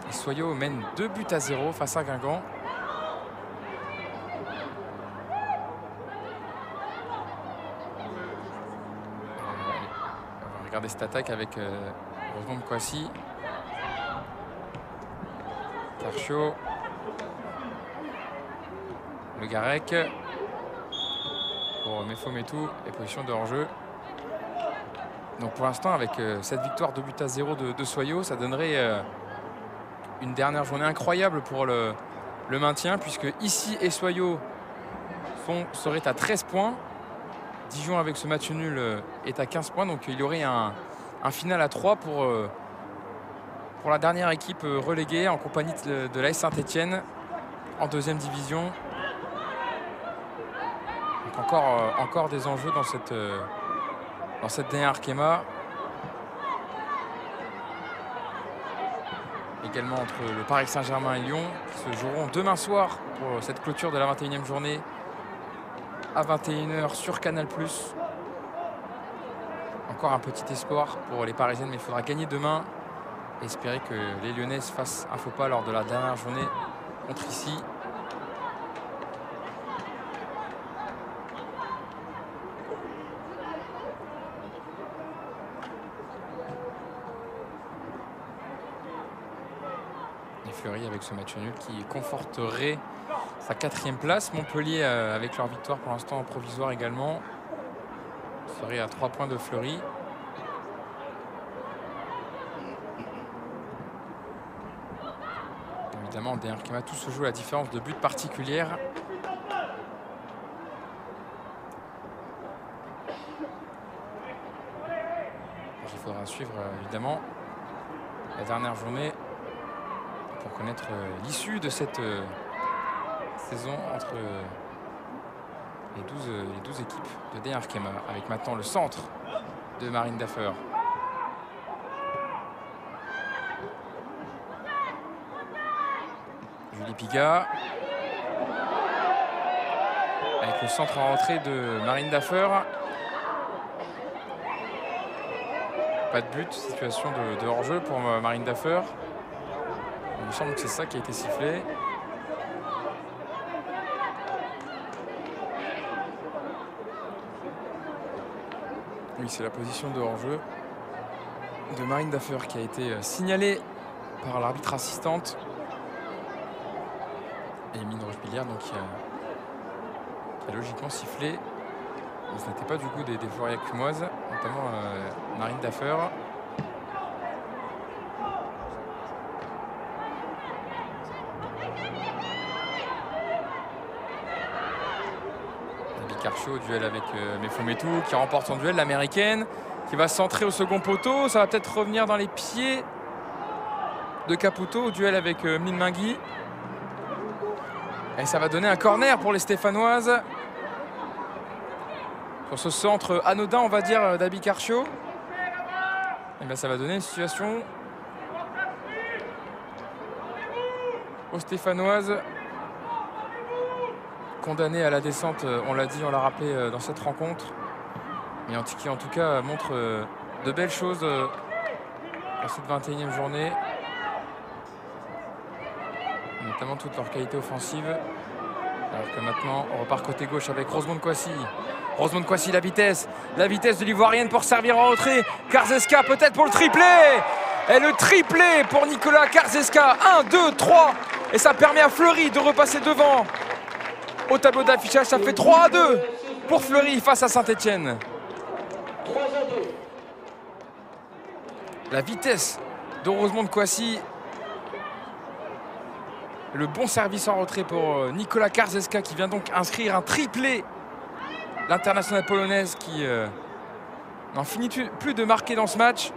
Et Soyo mène 2-0 face à Guingamp. On va regarder cette attaque avec Rosemont Kwasi. Carchio. Le Garec pour Mefometou et position de hors-jeu. Donc pour l'instant, avec cette victoire 2-0 de Soyo, ça donnerait une dernière journée incroyable pour le maintien, puisque ici et Soyo seraient à 13 points. Dijon avec ce match nul est à 15 points, donc il y aurait un final à 3 pour la dernière équipe reléguée en compagnie de l'AS Saint-Etienne en deuxième division. Donc encore des enjeux dans cette dernière Arkema. Également entre le Paris Saint-Germain et Lyon qui se joueront demain soir pour cette clôture de la 21e journée à 21h sur Canal+. Encore un petit espoir pour les Parisiennes, mais il faudra gagner demain. Espérer que les Lyonnaises fassent un faux pas lors de la dernière journée contre ici. Il Fleury avec ce match nul qui conforterait sa 4e place. Montpellier avec leur victoire pour l'instant provisoire également serait à 3 points de Fleury. Évidemment, derrière Arkema, tout se joue à la différence de but particulière. Il faudra suivre évidemment la dernière journée pour connaître l'issue de cette saison entre les 12 équipes de DR Arkema, avec maintenant le centre de Marine Daffer. Julie Pigat avec le centre en rentrée de Marine Daffer. Pas de but, situation de hors-jeu pour Marine Daffer. Il me semble que c'est ça qui a été sifflé. Oui, c'est la position de hors-jeu de Marine Daffer qui a été signalée par l'arbitre assistante. Et Émile Rochebillière, donc qui a logiquement sifflé. Mais ce n'était pas du coup des Floriacumoises, notamment Marine Daffer. Nabi Karcho, duel avec Mefometou, qui remporte son duel, l'américaine, qui va centrer au second poteau. Ça va peut-être revenir dans les pieds de Caputo, au duel avec Minmingui. Et ça va donner un corner pour les Stéphanoises. Sur ce centre anodin, on va dire, d'Abi Karcho. Et bien ça va donner une situation aux Stéphanoises, condamnées à la descente, on l'a dit, on l'a rappelé dans cette rencontre. Mais qui en tout cas montre de belles choses dans cette 21e journée. Notamment toute leur qualité offensive. Alors que maintenant, on repart côté gauche avec Rosemonde Kouassi. Rosemonde Kouassi, la vitesse de l'Ivoirienne pour servir en retrait. Karzeska peut-être pour le triplé. Et le triplé pour Nicolas Karzeska. 1, 2, 3. Et ça permet à Fleury de repasser devant. Au tableau d'affichage, ça fait 3-2 pour Fleury face à Saint-Étienne. La vitesse de Rosemonde Kouassi. Le bon service en retrait pour Nicolas Karzeska qui vient donc inscrire un triplé. L'internationale polonaise qui n'en finit plus de marquer dans ce match.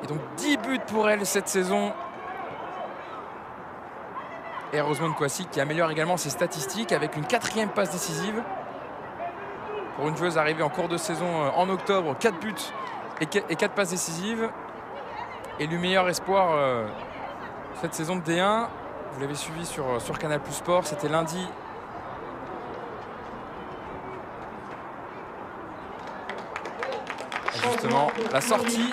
Et donc 10 buts pour elle cette saison. Et Rosemonde Kouassi qui améliore également ses statistiques avec une 4e passe décisive. Pour une joueuse arrivée en cours de saison en octobre, 4 buts et 4 passes décisives. Et le meilleur espoir cette saison de D1. Vous l'avez suivi sur Canal+ Sport, c'était lundi. Et justement, la sortie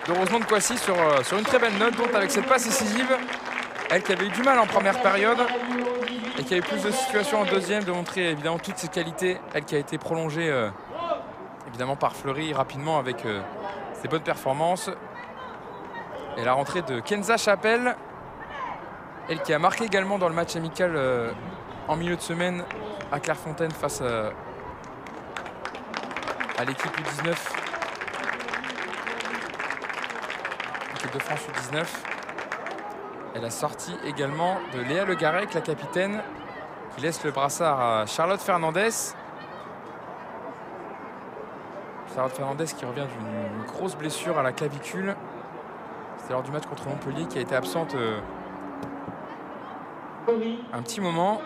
de Rosemonde Kouassi sur une très belle note, donc avec cette passe décisive. Elle qui avait eu du mal en première période et qui a eu plus de situations en deuxième, de montrer évidemment toutes ses qualités. Elle qui a été prolongée évidemment par Fleury rapidement avec ses bonnes performances. Et la rentrée de Kenza Chapelle. Elle qui a marqué également dans le match amical en milieu de semaine à Clairefontaine face à l'équipe U19. L'équipe de France U19. Elle a sorti également de Léa Le Garec, la capitaine, qui laisse le brassard à Charlotte Fernandez. Charlotte Fernandez qui revient d'une grosse blessure à la clavicule. C'était lors du match contre Montpellier qui a été absente un petit moment.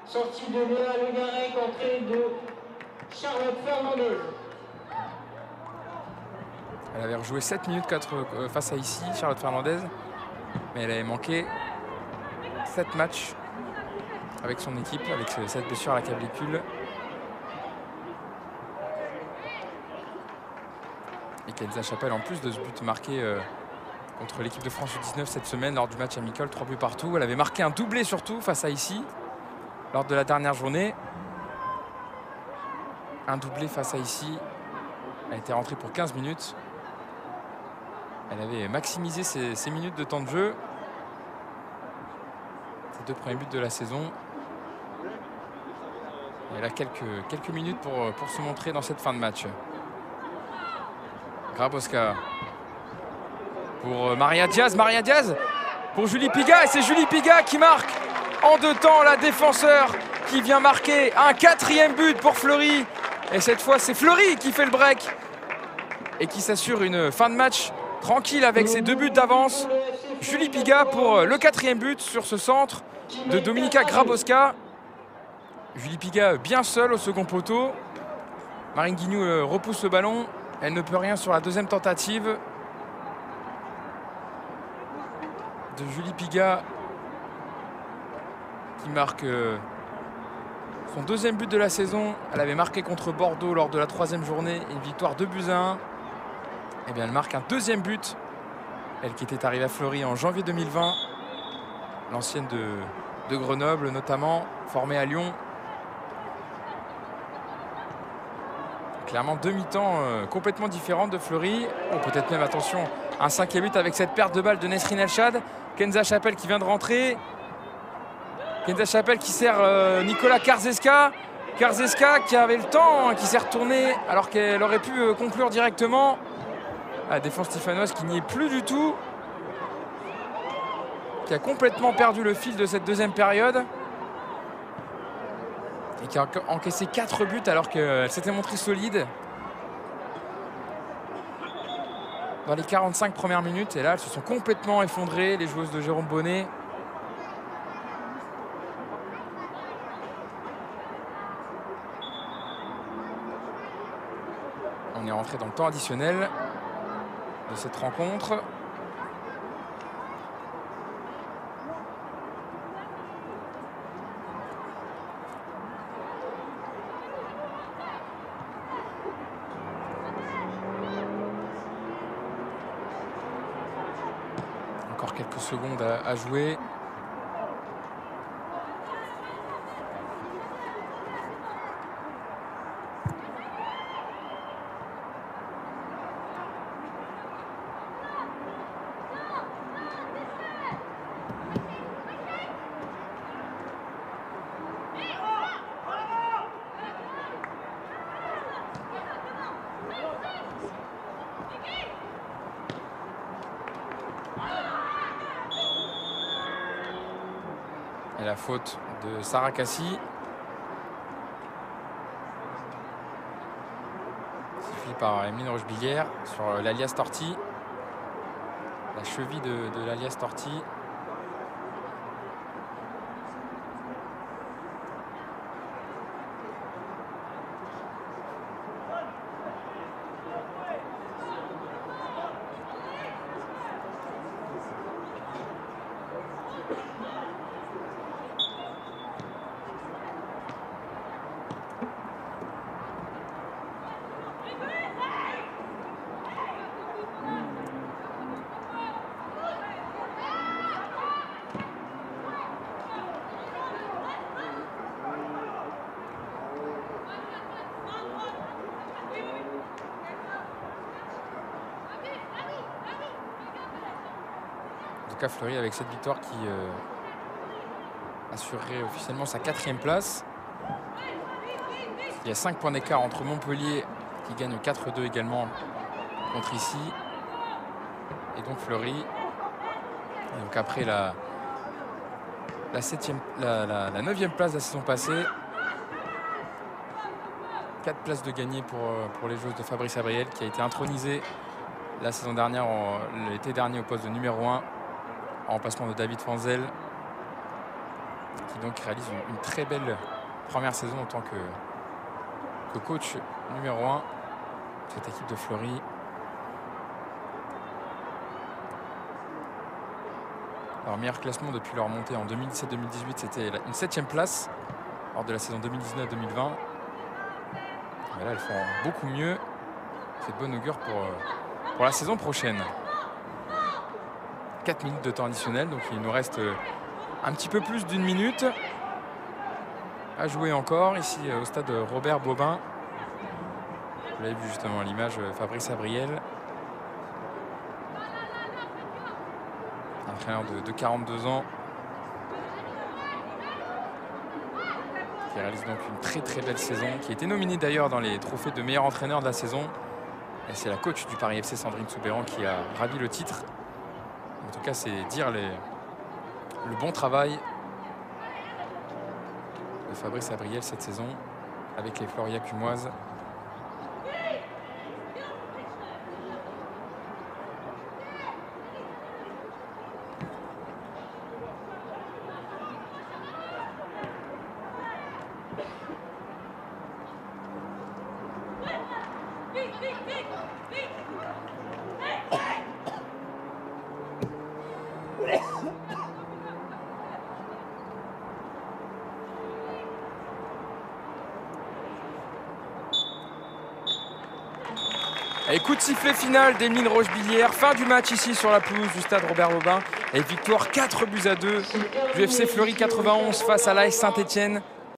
Sortie de Léa Le Garec, entrée de Charlotte Fernandez. Elle avait rejoué 7 minutes face à ici, Charlotte Fernandez. Mais elle avait manqué 7 matchs avec son équipe, avec cette blessure à la clavicule. Et Kenza Chapelle, en plus de ce but marqué contre l'équipe de France U19 cette semaine lors du match amical, 3 buts partout. Elle avait marqué un doublé surtout face à ici lors de la dernière journée. Un doublé face à ici. Elle était rentrée pour 15 minutes. Elle avait maximisé ses minutes de temps de jeu. Ses 2 premiers buts de la saison. Et elle a quelques minutes pour se montrer dans cette fin de match. Grabowska pour Maria Diaz. Maria Diaz pour Julie Piga. Et c'est Julie Piga qui marque en 2 temps, la défenseur qui vient marquer un 4e but pour Fleury. Et cette fois, c'est Fleury qui fait le break et qui s'assure une fin de match tranquille avec ses 2 buts d'avance. Julie Piga pour le 4e but sur ce centre de Dominika Grabowska. Julie Piga bien seule au second poteau. Marine Guignou repousse le ballon. Elle ne peut rien sur la 2e tentative de Julie Piga qui marque son 2e but de la saison. Elle avait marqué contre Bordeaux lors de la 3e journée, une victoire 2-1. Et bien elle marque un 2e but. Elle qui était arrivée à Fleury en janvier 2020. L'ancienne de Grenoble notamment, formée à Lyon. Clairement 2 mi-temps complètement différentes de Fleury. Oh, peut-être même, attention, un 5e but avec cette perte de balle de Nesrine Elchad. Kenza Chapelle qui vient de rentrer. Kenza Chapelle qui sert Nicolas Karzeska. Karzeska qui avait le temps, qui s'est retournée alors qu'elle aurait pu conclure directement. La défense stéphanoise qui n'y est plus du tout. Qui a complètement perdu le fil de cette 2e période. Et qui a encaissé 4 buts alors qu'elle s'était montrée solide dans les 45 premières minutes. Et là, elles se sont complètement effondrées, les joueuses de Jérôme Bonnet. On est rentré dans le temps additionnel de cette rencontre. Encore quelques secondes à jouer. Et la faute de Sarah Cassi. Sifflé par Emeline Rochebillière sur l'alias Torti. La cheville de l'alias Torti. Fleury avec cette victoire qui assurerait officiellement sa 4e place. Il y a 5 points d'écart entre Montpellier qui gagne 4-2 également contre ici et donc Fleury. Et donc après la 9e place de la saison passée, 4 places de gagné pour les joueuses de Fabrice Abriel qui a été intronisé la saison dernière, l'été dernier au poste de numéro 1. En remplacement de David Fanzel, qui donc réalise une très belle première saison en tant que coach numéro 1 de cette équipe de Fleury. Leur meilleur classement depuis leur montée en 2017-2018, c'était une 7e place lors de la saison 2019-2020. Mais là, elles font beaucoup mieux. C'est de bon augure pour la saison prochaine. 4 minutes de temps additionnel, donc il nous reste un petit peu plus d'1 minute à jouer encore ici au stade Robert Bobin. Vous l'avez vu justement à l'image, Fabrice Abriel entraîneur de 42 ans. Qui réalise donc une très belle saison, qui a été nominé d'ailleurs dans les trophées de meilleur entraîneur de la saison. Et c'est la coach du Paris FC, Sandrine Soubeyran, qui a ravi le titre. En tout cas, c'est dire le bon travail de Fabrice Abriel cette saison avec les Floria Pumoises. Et coup de sifflet final d'Emeline Rochebillière. Fin du match ici sur la pelouse du stade Robert-Aubin. Et victoire 4-2 du FC Fleury 91 face à l'AS Saint-Etienne.